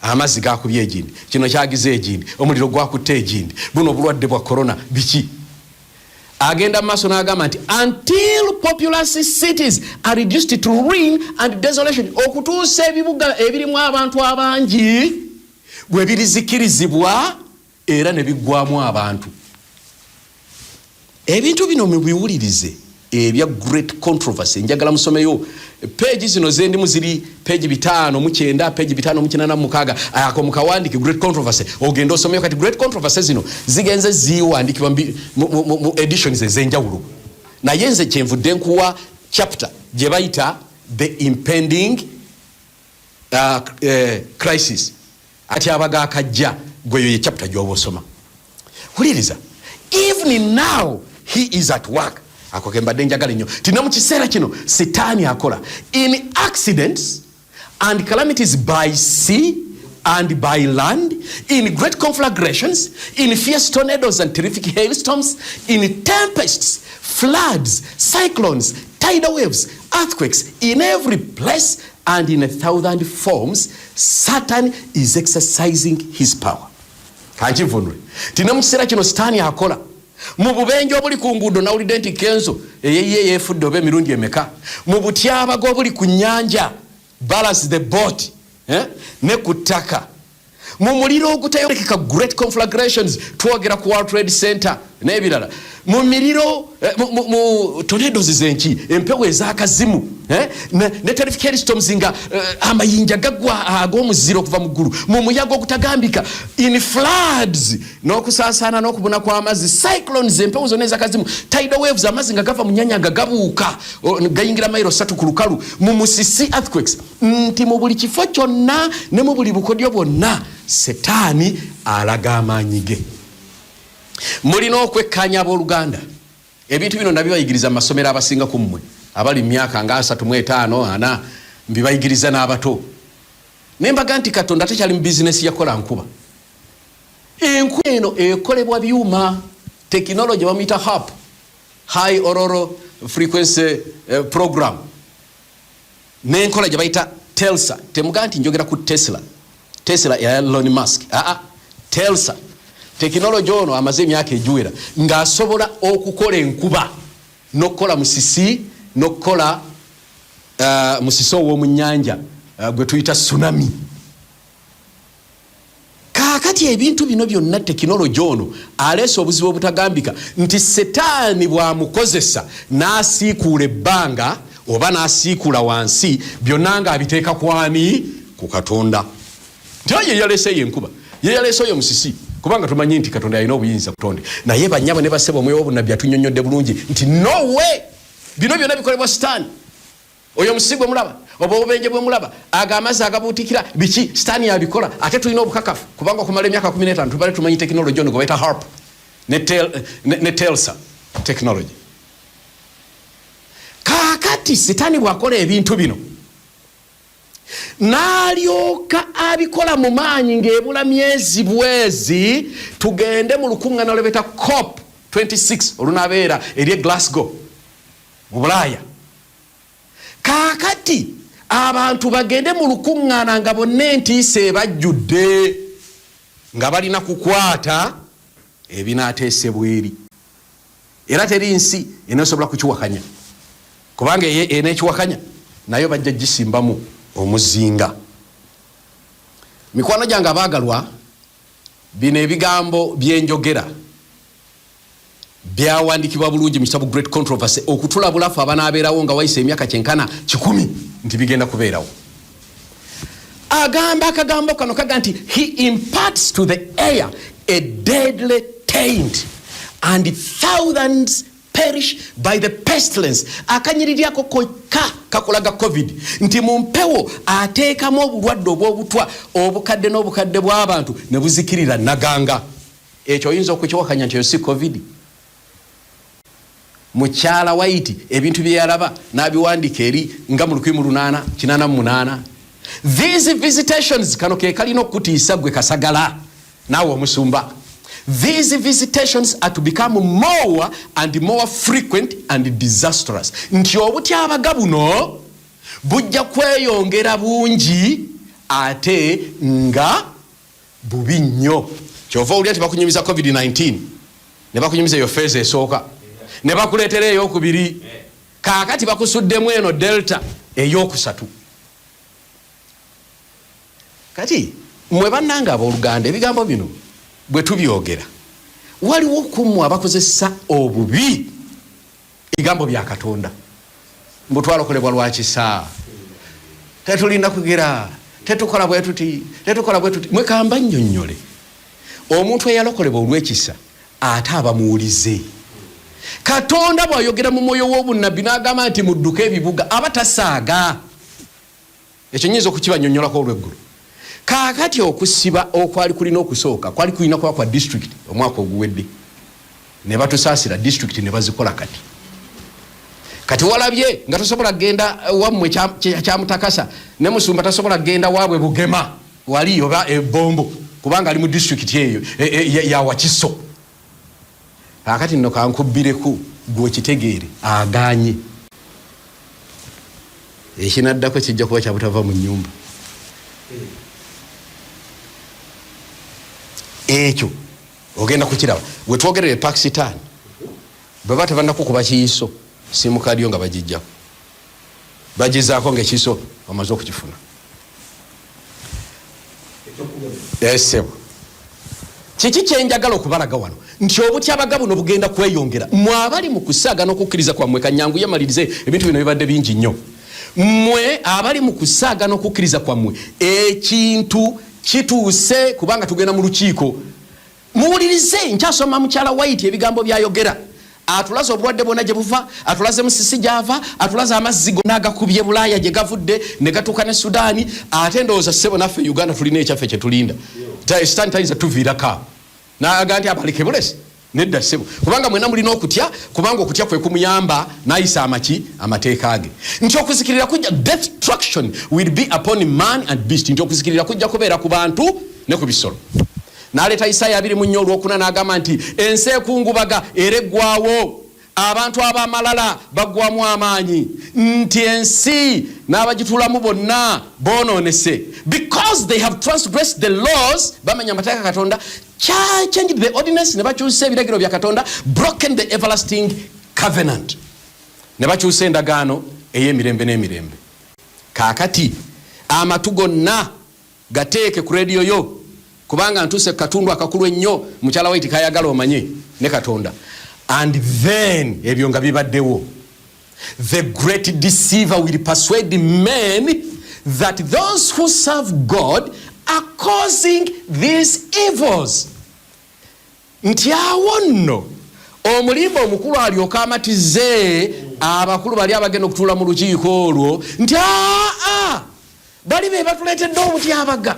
[SPEAKER 1] Amazzi gakubye egindi kino kyagize egindi omuliro gwakutte egindi buno obulwadde bwa corona biki. Agenda maaso n'agamba nti until populous cities are reduced to ruin and desolation, okutuusa ebibuga ebirimu abantu abangi bwe birizikirizibwa era ne biggwamu abantu. Ebintu bino mubiwulirize ebya Great Controversy. Njagala musomeyo page zino zendimu ziri page 5:9 page 5:86 ako mukawandike Great Controversy ogenda osomeyo. Kati Great Controversy zino zigenze ziwandikibwa mu editions ezenjawulo naye nze kyenvudde nkuwa chapter gye bayita the impending crisis ati abaga akajja gweyo ye chapter gy'oba osoma. Huliriza, even now he is at work. Ako kembadde njagala nnyo tina mu kiseera kino sitaani akola in accidents and calamities by sea and by land, in great conflagrations, in fierce tornadoes and terrific hailstorms, in tempests, floods, cyclones, tidal waves, earthquakes, in every place and in 1,000 forms. Satan is exercising his power. Kanchivunwe tina mu kiseera kino sitaani akola mu bubenje obuli ku nguudo nawulidde nti Kenzo eyeye yeefudde oba emirundi emeka. Mu butyabaga obuli ku nnyanja balance the boat ne ku ttaka. Mu muliro ogutayolekeka Great Conflagrations twogera ku World Trade Center n'ebirala. Mu miriro mu tornadoes zenki empewo ez'akazimu ne terrific hailstorms nga amayinja gaggwa ag'omuziro okuva mu ggulu. Mu muyaga ogutagambika, in floods n'okusaasaana n'okubuna kw'amazzi, cyclones empewo zonna ez'akazimu, tidal waves amazzi nga gava mu nnyanja nga gabuuka gayingira mayiro 3 ku lukalu. Mu musisi earthquakes. Nti mu buli kifo kyonna ne mu buli bukodyo bwonna Setaani alaga amaanyi ge. Mulina okwekkaanya abooluganda. Ebintu bino nabibayigiriza mu masomero abasinga ku mmwe abali myaka nga 35 40 mbibayigiriza n'abato. Nembaga nti Katonda takyali mu bizinesi yakola nkuba. Enkuba eno ekolebwa byuma, technology bamuyita HAP, high auroral frequency program. n'enkola gye bayita Telsa. Temugaa nti njogera ku Tesla ya Elon Musk. Telsa tekinologi ono amaze emyaka egiwera ng'asobola okukola enkuba n'okukola musisi n'okukola musisi ow'omu nnyanja gwe tuyita tsunami. Kaakati ebintu bino byonna tekinologi ono aleese obuzibu obutagambika nti setaani bwamukozesa n'asiikuula ebbanga oba n'asiikuula wansi byonna ng'abiteeka kwani ku Katonda. Nti oyo yaleese yenkuba yeyaleese oyo musisi kubanga tumanyi nti Katonda alina obuyinza kutonde naye bannyabo ne baseba omwoyo w'obunnabbi atunnyonnyodde bulungi nti no way bino byonna bikolebwa sitaani. Oyo musisi gwe mulaba oba obubenje bwe mulaba ag'amazzi agabuutikira biki sitaani yabikola ate tulina obukakafu kubanga okumala emyaka 15 tubale tumanyi tekinologi ono gwe bayita harp ne Telsa technology. Kaakati sitaani bwakola ebintu bino n'alyoka abikola mu maanyi ng'ebula myezi bwezi tugende mu lukuŋŋaana lwe beta COP 26 olunabeera eri Glasgow mu Bulaaya. Kaakati abantu bagende mu lukuŋŋaana nga bonna entiisa ebajjudde nga balina kukwata ebinaateesebwa eri era teri nsi eneesobola kukiwakanya kubanga eneekiwakanya nayo bajja gisimbamu omuzinga. Mikwano gyange abaagalwa, bino ebigambo byenjogera byawandiikibwa bulungi mu kitabu Great Controversy okutulabula ffe abanaabeerawo nga wayise emyaka 100 nti bigenda kubeerawo. Agamba akagambo kano kaga nti he imparts to the air a deadly taint and thousands perish by the pestilence. Akanyiriryako kokka kakolaga COVID nti mu mpewo ateekamu obulwadde obw'obutwa obukadde n'obukadde bw'abantu ne buzikirira naganga. Ekyo oyinza okukiwakanya nti si COVID. Mukyala White ebintu bye yalaba n'abiwandiika eri nga mu 1888. These visitations kano ke kalina okutiisa gwe Kasagala naawe omusumba. These visitations are to become more and more frequent and disastrous. Nti obutyabaga buno bujja kweyongera bungi ate nga bubi nnyo. Kyova oli ati bakunyumiza COVID-19 ne bakunyumiza eyo phase esooka ne bakuleetera ey'okubiri kaakati bakusuddemu eno Delta ey'okusatu. Kati mwe bannanga abooluganda ebigambo bino bwe tubyogera waliwo kummwe abakozesa obubi ebigambo bya Katonda mbu twalokolebwa lwakisa tetulinda kugera tetukola bwe tuti mwekamba nnyonnyole omuntu eyalokolebwa olw'ekisa ate abamuwulize. Katonda bw'ayogera mu mwoyo w'obunnabbi n'agamba nti mudduke ebibuga aba tasaaga. Ekyo nnyinza okukibanyonnyolako olw'eggulu. Kaakati okusiba okwali kulina okusooka kwali kulina kuba kwa district omwaka oguwedde ne batusaasira district ne bazikola kati walabye nga tosobola genda wammwe kyamutakasa ne musumba tasobola genda waabwe Bugema wali oba Ebombo kubanga ali mu district eyo ya Wakiso. Kaakati nno kankubbireku gwe kitegeere aganye ekinaddako kijja kuba kyabutava mu nnyumba. Ekyo ogenda kukiraba we twogerere Pakistan bwe batavanda kukuba kiyiso simukadiyo nga bagijjako bagizaako ng'ekiso bamaze okukifuna. Esebo kiki kyenjagala okubalaga wano nti obutyabaga buno bugenda kweyongera. Mmwe abali mu kusaaga n'okukkiriza kwammwe Kanyangu yamalirize ebintu bino bibadde bingi nnyo. Mmwe abali mu kusaaga n'okukkiriza kwammwe ekintu kituuse kubanga tugenda mu lukiiko muwulirize. Nkyasoma mukyala White ebigambo byayogera atulaze obulwadde bwonna gye buva atulaze musisi gyava atulaze amazzi gonna agakubye Bulaaya gye gavudde ne gatuuka ne Sudaani ate ndowooza ssebo naffe Uganda tulina ekyaffe kye tulinda sitaani tayinza tuviirako n'aga nti abaleke bulesi nedda ssebo kubanga mwena mulina okutya kubanga okutya kwe kumuyamba n'ayisa amateeka ge nti okuzikirira kujja destruction will be upon man and beast nti okuzikirira kujja kubeera ku bantu ne ku bisolo. N'aleeta Isaaya 24 n'agamba nti ensi ekungubaga era eggwaawo abantu abamalala bagwamu amaanyi nti ensi n'abagitulamu bonna bonoonese because they have transgressed the laws bamenya amateeka Katonda changed the ordinance ne bakyusa ebiragiro bya Katonda broken the everlasting covenant ne bakyusa endagaano ey'emirembe n'emirembe. Kaakati amatu gonna gateeke ku radio yo kubanga ntuse katundu akakulu ennyo mukyala waiti kayagala omanye ne Katonda. And then ebyo nga bibaddewo, the great deceiver will persuade men that those who serve God are causing these evils. Nti awo nno omulimba omukulu alyoka amatize abakulu bali abagenda okutuula mu lukiiko olwo nti bali be batuleetedde obutyabaga.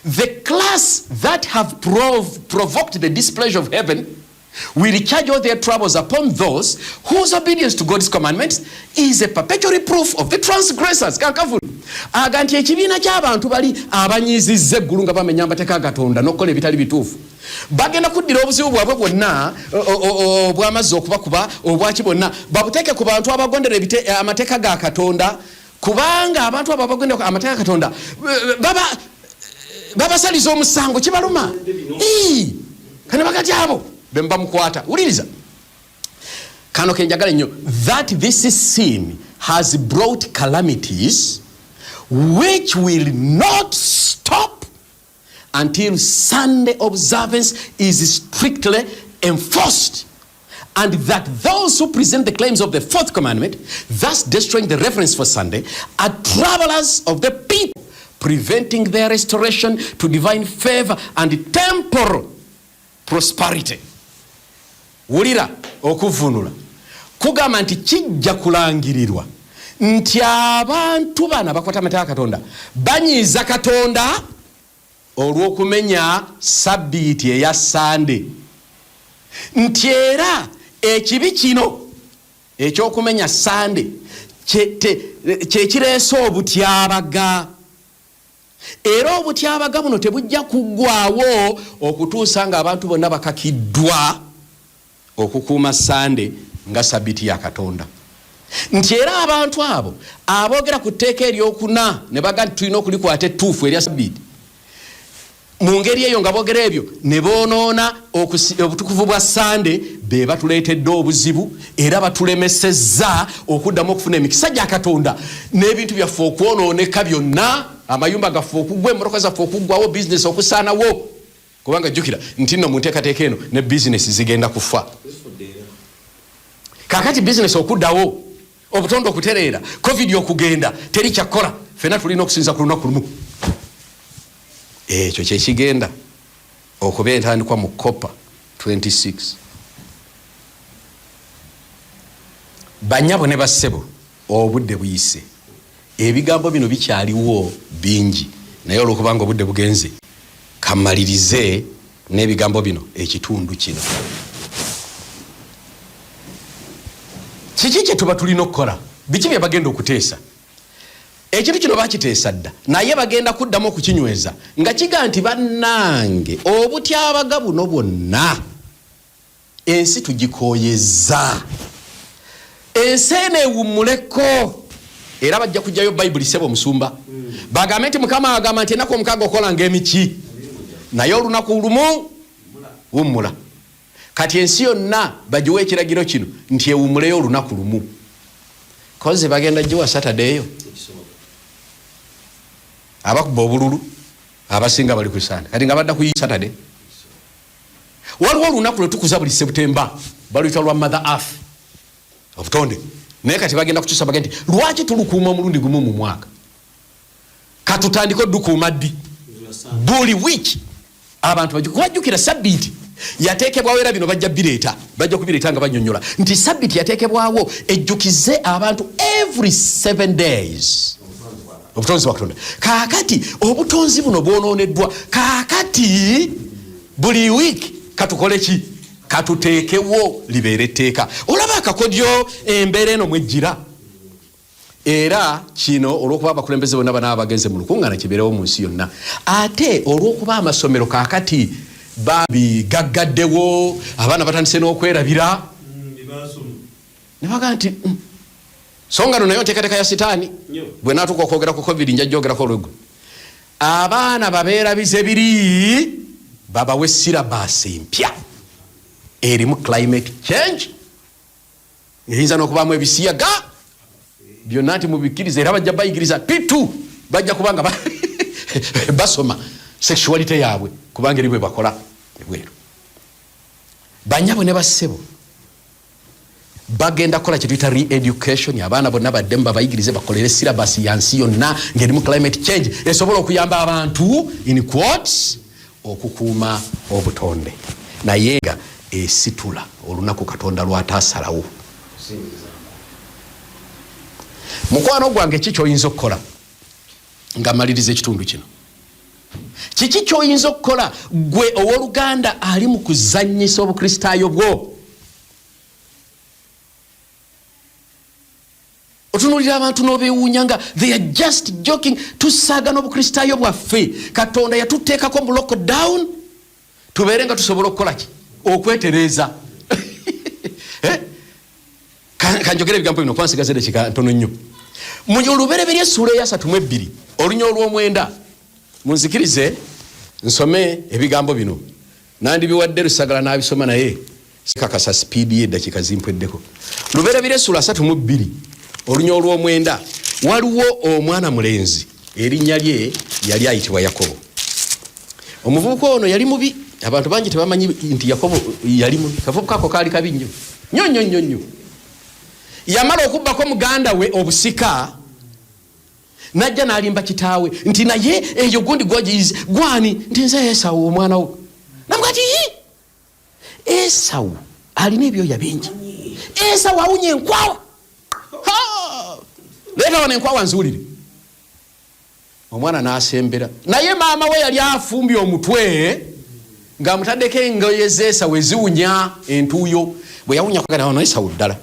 [SPEAKER 1] The class that have provoked the displeasure of heaven will charge all their troubles upon those whose obedience to God's commandments is a perpetual proof of the transgressors. Kakavulu aganti ekibiina ky'abantu bali abanyizizza eggulu nga bamenya amateeka ga Katonda n'okukola ebitali bituufu bagenda kuddira obuzibu bwabwe bwonna obw'amazzi okubakuba obwaki bwonna babuteeke ku bantu abagondera amateeka ga Katonda kubanga abantu abo abagondera amateeka ga Katonda babasaliza omusango kibaluma kana bagati abo bemba mukwata uliriza kano kenjagala nnyo that this sin has brought calamities which will not stop until Sunday observance is strictly enforced, and that those who present the claims of the fourth commandment, thus destroying the reverence for Sunday, are travelers of the people, preventing their restoration to divine favor and temporal prosperity. Wulira okuvunula kugamba nti kijja kulangirirwa nti abantu bana bakwata amateeka Katonda banyiiza Katonda olw'okumenya sabbiiti eya Sande, nti era ekibi kino ekyokumenya Sande kyekireese obutyabaga, era obutyabaga buno tebujja kuggwaawo okutuusa nga abantu bonna bakakiddwa okukuuma Sande nga sabbiiti ya Katonda. Nti era abantu abo aboogera ku tteeka eryokuna ne baga nti tulina okulikwata ettuufu erya sabbiiti mu ngeri eyo nga boogera ebyo ne boonoona obutukuvu bwa Sande be batuleetedde obuzibu era batulemesezza okuddamu okufuna emikisa gya Katonda n'ebintu byaffe okwonooneka byonna, amayumba gaffe okuggwa, emmotoka zaffe okuggwawo, bizinesi okusaanawo, kubanga jjukira nti nno mu nteekateeka eno ne bizinesi zigenda kufa. Kakati bizinesi okuddawo, obutonde okutereera, covid okugenda, teri kyakkola, ffenna tulina okusinza ku lunaku lumu. Ekyo kyekigenda okuba entandikwa mu COPA 26. Banyabo ne bassebo obudde buyise, ebigambo bino bikyaliwo bingi, naye olwokubanga obudde bugenze kamalirize n'ebigambo bino ekitundu kino. Kiki kye tuba tulina okukola? Biki bye bagenda okuteesa? Ekintu kino bakiteesa dda naye bagenda kuddamu okukinyweza nga kiga nti bannange obutyabaga buno bwonna ensi tugikooyezza, ensi eno ewummuleko, era bajja kujjayo Bayibuli sebo omusumba bagambe nti Mukama agamba nti ennaku omukaaga okolanga emiki naye olunaku lumu wummula. Kati ensi yonna bagiwa ekiragiro kino nti ewummuleyo olunaku lumu, koze bagenda giwa Saturday eyo abakuba obululu abasinga bali ku Sande kati nga badda ku Saturday. Waliwo olunaku lwe tukuza buli September baluyita lwa Mother Earth obutonde, naye kati bagenda kukyusa bagenda nti lwaki tulukuuma omulundi gumu mu mwaka, katutandika oddukuuma ddi buli wiki abantu bajjukira sabbiiti yateekebwawo, era bino bajja kubireeta nga bannyonnyola nti sabbiiti yateekebwawo ejjukize abantu every 7 days obutonzi bwa Katonda. Kaakati obutonzi buno bwonooneddwa, kaakati buli wiiki katukole ki? Katuteekewo libeere etteeka. Olaba akakodyo embeera eno mwejjira, era kino olw'okuba abakulembeze bonna bana abagenze mu lukuŋŋaana kibeerewo mu nsi yonna, ate olw'okuba amasomero kaakati babigaggaddewo, abaana batandise n'okwerabira nebaga nti songa no nayo nteekateeka ya sitaani bwe naatuuka okwogera ku covid nja jjogerako olweggulo. Abaana babeera bize biri babawe sirabaasi empya erimu climate change eyinza n'okubaamu ebisiyaga byonna nti mubikkiriza era bajja bayigiriza pitu bajja kubanga basoma sexuality yaabwe kubanga eri bwe bakola ebweru. Banyabo ne bassebo bagenda kola kye tuyita re-education. Abaana bonna baddemu babayigirize bakolere sirabasi yansi yonna ng'erimu climate change esobola okuyamba abantu in quotes okukuuma obutonde naye nga esitula olunaku Katonda lwataasalawo. Mukwano gwange kiki kyoyinza okukola nga maliriza ekitundu kino? Kiki kyoyinza okukola gwe ow'Oluganda ali mu kuzannyisa obukristaayo bwo? Otunulira abantu n'obeewuunya nga they are just joking. Tusaaga n'obukristaayo bwaffe. Katonda yatuteekako mu lockdown tubeere nga tusobola okukola ki? Okwetereeza. Kanjogera ebigambo bino kwansigaza eddakiika ntono nnyo. Mu Olubereberye essuula eya 32 olunya olw'omwenda munzikirize nsome ebigambo bino. Nandibiwadde Lusagala n'abisoma naye sikakasa sipiidi y'eddakiika zimpweddeko. Lubereberye essuula 32 olunya olw'omwenda waliwo omwana mulenzi erinnya lye yali ayitibwa Yakobo. Omuvubuka ono yali mubi. Abantu bangi tebamanyi nti Yakobo yali mubi. Kavubuka ako kaali kabi nnyo nnyo nnyo nnyo. Yamala okubbako muganda we obusika najja n'alimba kitaawe nti naye eyo gundi gwagiyize gwani nti nze Esawu omwana wo. Namugati Esawu alina ebyoya bingi. Esawu awunye enkwawa. Leeta wano enkwawa nzuulire. Omwana n'asembera naye maama we yali afumbye omutwe ng'amutaddeko engoye z'Esawu eziwunya entuuyo. Bwe yawunya kwagala wano Esawu ddala.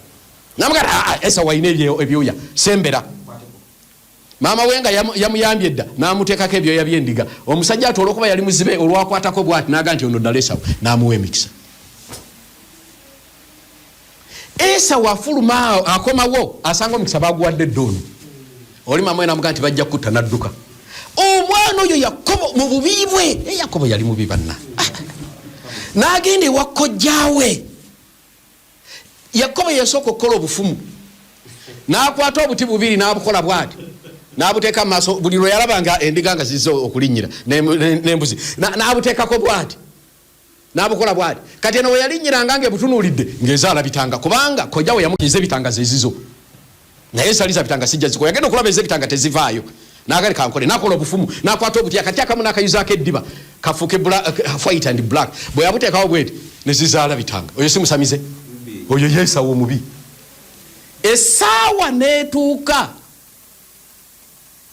[SPEAKER 1] Namugati Esawu alina ebyoya sembera. Maama we nga yamuyambye dda n'amuteekako ebyoya by'endiga. Omusajja ati olw'okuba yali muzibe olwakwatako bw'ati n'aga nti ono ddala Esawu n'amuwa emikisa. Esawu afuluma akomawo asanga omukisa baguwadde eddooni. Oli maama we n'amuga nti bajja kutta n'adduka. Omwana oyo Yakobo mu bubi bwe. Yakobo yali mubi banna. N'agenda ewa kojjaawe. Yakobo yasooka okukola obufumu. N'akwata obuti bubiri n'abukola bw'ati. N'abuteeka mu maaso buli lwe yalabanga endiga nga zizze okulinnyira n'embuzi. N'abuteekako bw'ati. N'abukola bw'ati. Kati eno we yalinnyiranga ng'ebutunuulidde ng'ezaala bitanga kubanga kojjaawe yamukiriza ebitanga ze zizo. Naye saliza bitanga sijja ziko. Yagenda okulaba ez'ebitanga tezivaayo. N'agali kankole n'akola obufumu n'akwata obuti akati akamu n'akayuzaako eddiba kafuuke white and black. Bwe yabuteekawo bw'eti ne zizaala bitanga. Oyo si musamize. Oyo Esawu omubi. Essaawa n'etuuka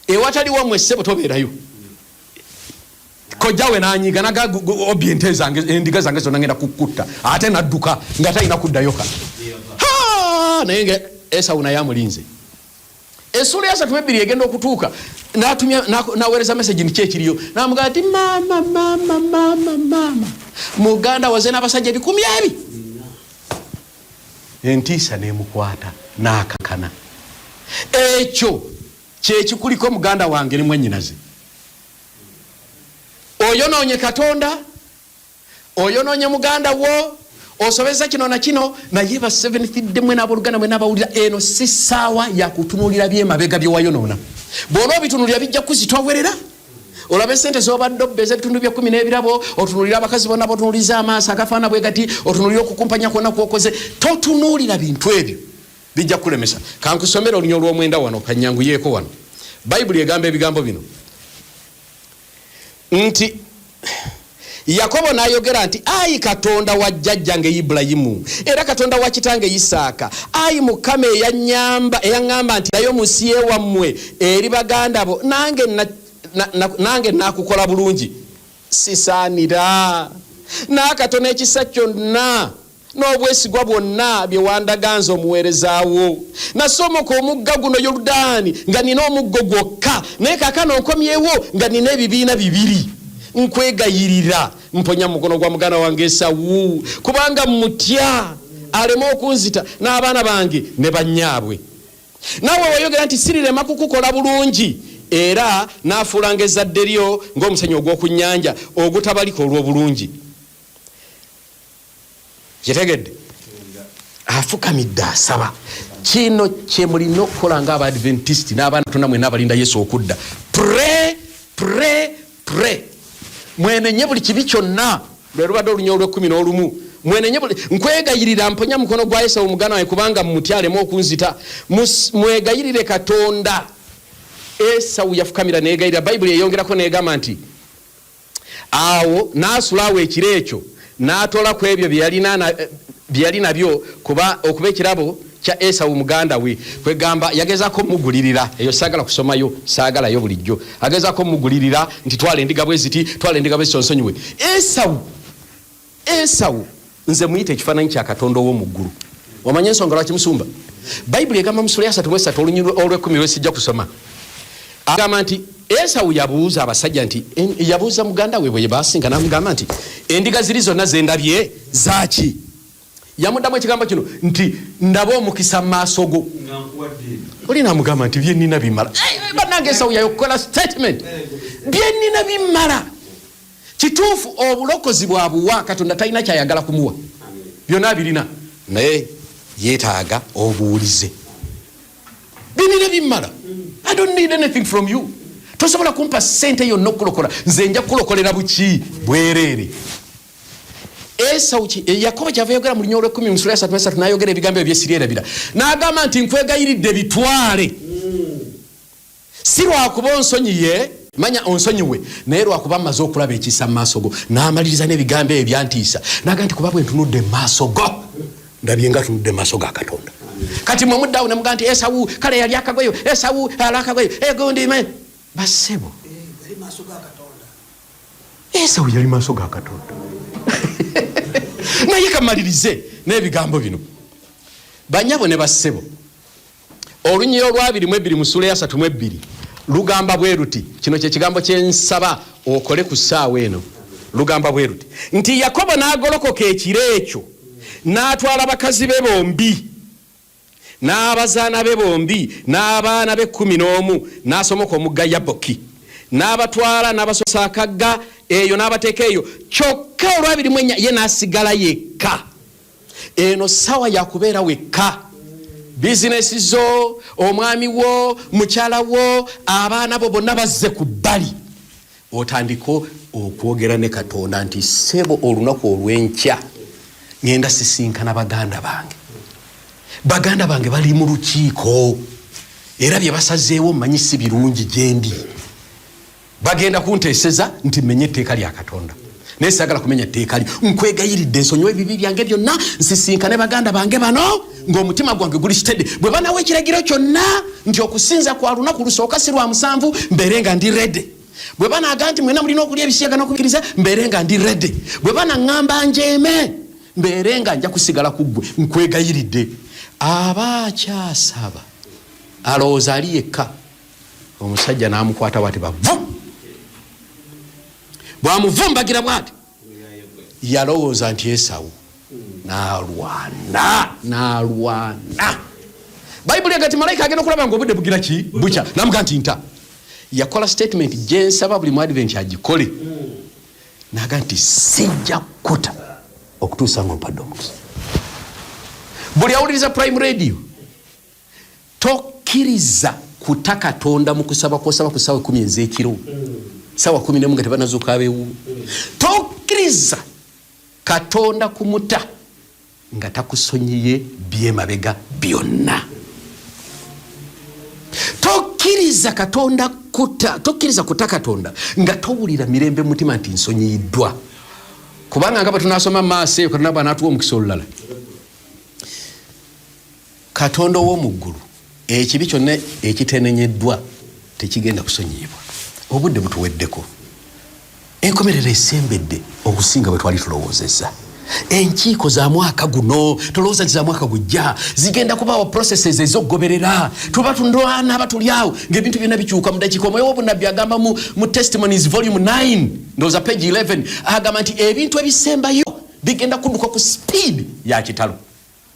[SPEAKER 1] ewataliwo mmwe ssebo tobeerayo. Kojjaawe n'anyiga naga obye ente zange endiga zange zonna ngenda kukutta ate n'adduka nga talina kuddayo kale. Naye nga Esawu naye amulinze. Essuula ya 32 egenda okutuuka n'aweereza message ni kyekiriyo n'amugaa nti maama muganda waze n'abasajja 10,000. Entiisa n'emukwata n'akakana. Ekyo kyekikuliko muganda wange ne mwannyinaze. Oyonoonye Katonda, oyonoonye muganda wo, osobeza kino na kino naye ba 7th ddemwe n'abooluganda mwe n'abawulira eno si ssaawa yakutunuulira by'emabega bye wayonoona. Bw'oba obitunuulira bijja kuzitwawerera. Olaba esente z'obadde obbeza ebitundu bya 10 n'ebirabo, otunuulira abakazi bonna botunuuliza amaaso agafaana bwe gati, otunuulira okukumpanya kwonna kw'okoze. Totunuulira bintu ebyo bijja kulemesa. Kankusomera olunya olw'omwenda wano kanyanguyeeko wano. Bayibuli egamba ebigambo bino nti Yakobo n'ayogera nti ayi Katonda wa jjajjange Ibulayimu era Katonda wa kitange Isaaka, ayi Mukama eyaŋŋamba nti nayo musi ewammwe eri baganda bo nange nakukola bulungi sisaanira n'akatono ekisa kyonna n'obwesigwa bwonna bye wandaganza omuweerezaawo. Nasomoka omugga guno Yoludaani nga nina omuggo gwokka naye kaakano nkomyewo nga nina ebibiina 2. Nkwegayirira mponya mukono gwa muganda wange Esawu kubanga mutya aleme okunzita n'abaana bange ne bannyaabwe. Naawe wayogera nti sirirema kukukola bulungi era n'afuulanga ezzadde lyo ng'omusenyu ogw'oku nnyanja ogutabaliko olw'obulungi. Kitegedde? Afukamidde asaba. Kino kye mulina okukola ng'Abadventist n'abaana tonna mwenna abalinda Yesu okudda. Pray. Mwenenye buli kibi kyonna lwe lubadde olunya olw'11 mwenenye buli nkwegayirira mponya mukono gwa Yesu omugana we kubanga mumutyalemu okunzita. Mwegayirire Katonda. Esawu yafukamira negayirira. Bayibuli eyongerako negamba nti awo n'asulaawo ekiro ekyo n'atola ku ebyo bye yali nabyo kuba okuba ekirabo kya Esawu muganda we. Kwegamba yagezaako mugulirira. Eyo saagala kusomayo, saagalayo bulijjo. Agezaako mugulirira nti twala endiga bwe ziti, twala endiga bwe zonsonyiwe. Esawu nze muyite ekifaananyi kya Katonda ow'omu ggulu. Omanye ensonga lwaki musumba? Bayibuli egamba mu Sura ya 33 olunyiriro olw'10 lwe sijja kusoma. Agamba nti Esawu yabuuza abasajja nti yabuuza muganda we bwe baasinga n'amugamba nti endiga ziri zonna ze ndabye zaaki? Yamuddamu ekigambo kino nti ndaba omukisa mu maaso go. Oli n'amugamba nti bye nnina bimala. Bannange Esawu yayokola statement. Bye nnina bimala. Kituufu obulokozi bwa buwa Katonda talina kyayagala kumuwa. Byonna birina. Naye yeetaaga obuwulize. Bye nnina bimala. I don't need anything from you. Tosobola kumpa ssente yonna okulokola. Nze nja kulokolera buki bwereere. Esawu Yakobo kyava yogera mu lunya olw'10 mu Sura ya 33 n'ayogera ebigambo ebyesirierabira. N'agamba nti nkwegayiridde bitwale. Si lwakuba onsonyiye, manya onsonyiwe, naye lwakuba mmaze okulaba ekisa mu maaso go. N'amaliriza n'ebigambo ebyantiisa. N'agamba nti kuba bwe ntunudde mu maaso go, ndabye nga tunudde mu maaso ga Katonda. Kati mwe muddawo ne mugamba nti Esawu kale yali akagweyo, Esawu alakagweyo, egondime. Basebo. Esawu yali maaso ga Katonda. Naye kamalirize n'ebigambo bino. Bannyabo ne bassebo. Olunyiriro olw'22 mu Sura ya 32 lugamba bwe luti. Kino kye kigambo kye nsaba okole ku ssaawa eno. Lugamba bwe luti nti Yakobo n'agolokoka ekiro ekyo n'atwala bakazi be bombi n'abazaana be bombi n'abaana be 11 n'asomoka omugga Yaboki n'abatwala n'abasosa akagga eyo n'abateeka eyo kyokka olw'24 ye n'asigala yekka. Eno ssaawa yakubeera wekka. Bizinesi zo, omwami wo, mukyala wo, abaana bo bonna bazze ku bbali. Otandiko okwogera ne Katonda nti ssebo olunaku olw'enkya ngenda sisinkana baganda bange. Baganda bange bali mu lukiiko era bye basazeewo mmanyi si birungi gye ndi. Bagenda kunteeseza nti mmenye etteeka lya Katonda. Naye saagala kumenya tteeka lyo. Nkwegayiridde nsonyiwe ebibi byange byonna nsisinkane baganda bange bano ng'omutima gwange guli kitedde. Bwe banawa ekiragiro kyonna nti okusinza kwa lunaku lusooka si lwa 7 mbeere nga ndi redde. Bwe banaaga nti mwena mulina okulya ebisiyaga n'okukkiriza mbeere nga ndi redde. Bwe banaŋŋamba njeeme mbeere nga nja kusigala ku ggwe. Nkwegayiridde. Aba akyasaba alowooza ali yekka. Omusajja n'amukwata bw'ati bavu. Bw'amuvumbagira bw'ati yalowooza nti Esawu n'alwana. Bayibuli egati malayika agenda okulaba ng'obudde bugira ki bukya n'amuga nti nta. Yakola statement gye nsaba buli mu Advent agikole. N'aga nti sijja kkuta okutuusa ng'ompadde omukisa. Buli awuliriza Prime Radio tokkiriza kuta Katonda mu kusaba kw'osaba ku ssaawa 10 ez'ekiro. Sawa 11 nga tebanazuuka abeewu. Tokkiriza Katonda kumuta nga takusonyiye byemabega byonna. Tokkiriza kuta Katonda nga towulira mirembe mutima nti nsonyiyiddwa. Kubanga nga tunasoma maaso eyo Katonda bw'anaatuwa omukisa olulala. Katonda ow'omu ggulu ekibi kyonna ekitenenyeddwa tekigenda kusonyiyibwa. Obudde butuweddeko. Enkomerero esembedde okusinga bwe twali tulowoozezza. Enkiiko za mwaka guno tulowooza nti za mwaka gujja zigenda kubaawo processes ez'okgoberera. Tuba tundwana abatulyawo ng'ebintu byonna bikyuka mu dakiika. Omwoyo w'obunnabbi agamba mu Testimonies volume 9 ndowooza page 11 agamba nti ebintu ebisembayo bigenda kudduka ku speed ya kitalo.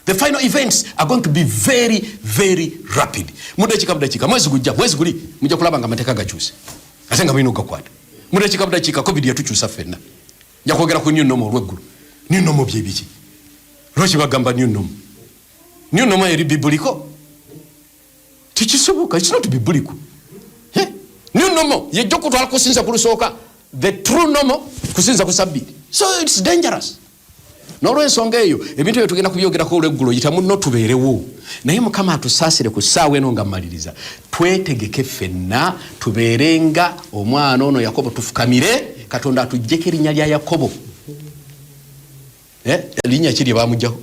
[SPEAKER 1] The final events are going to be very, very rapid. Mudachika, mwezi guli, mujja kulaba nga amateeka gakyuse. Ate nga mulina okugakwata. Mudachika COVID yatukyusa ffenna. Nja kwogera ku new normal olw'eggulu. New normal bye biki? Lwaki bagamba new normal? New normal eri bibuliko? Tekisoboka, it's not bibuliko. New normal yejja okutwala kusinza ku lusooka. The true normal kusinza ku Ssabbiiti. So it's dangerous. N'olw'ensonga eyo ebintu ebyo tugenda kubyogerako olw'eggulo yitamu no tubeerewo. Naye Mukama atusaasire ku ssaawa eno nga mmaliriza. Twetegeke ffenna tubeerenga omwana ono Yakobo tufukamire Katonda atuggyeko erinnya lya Yakobo. Erinnya ki lye baamuggyako?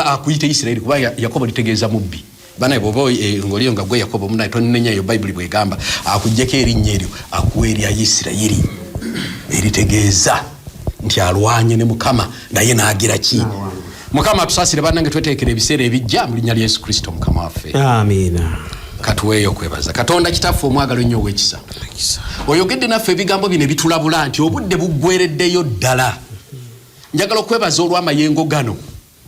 [SPEAKER 1] Akuyita Isirayiri kuba Yakobo litegeeza mubbi. Banaye bw'oba ng'oliyo nga gwe Yakobo munaye tonenya eyo Bayibuli bw'egamba akuggyeko erinnya eryo akuwa erya Isirayiri eritegeeza nti alwanye ne Mukama naye naagira ki. Mukama atusaasire bannange tweteekera ebiseera ebijja mu linnya lya Yesu Kristo Mukama waffe. Amiina. Katuweeyo okwebaza. Katonda kitaffe omwagalo ennyo ow'ekisa. Oyogedde naffe ebigambo bino ebitulabula nti obudde buggwereddeyo ddala. Njagala okwebaza olw'amayengo gano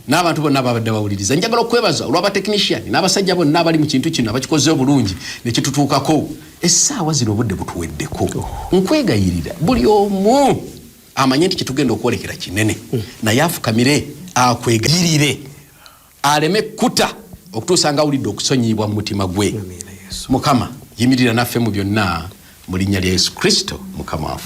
[SPEAKER 1] n'abantu bonna ababadde bawuliriza. Njagala okwebaza olw'abatekinisiyani n'abasajja bonna abali mu kintu kino abakikoze obulungi ne kitutuukako. Essaawa zino obudde butuweddeko. Nkwegayirira buli omu amanye nti kitugenda okwolekera kinene naye afukamire akwegayirire aleme kuta okutuusa nga awulidde okusonyiyibwa mu mutima gwe. Mukama yimirira naffe mu byonna mu linnya lya Yesu Kristo Mukama waffe.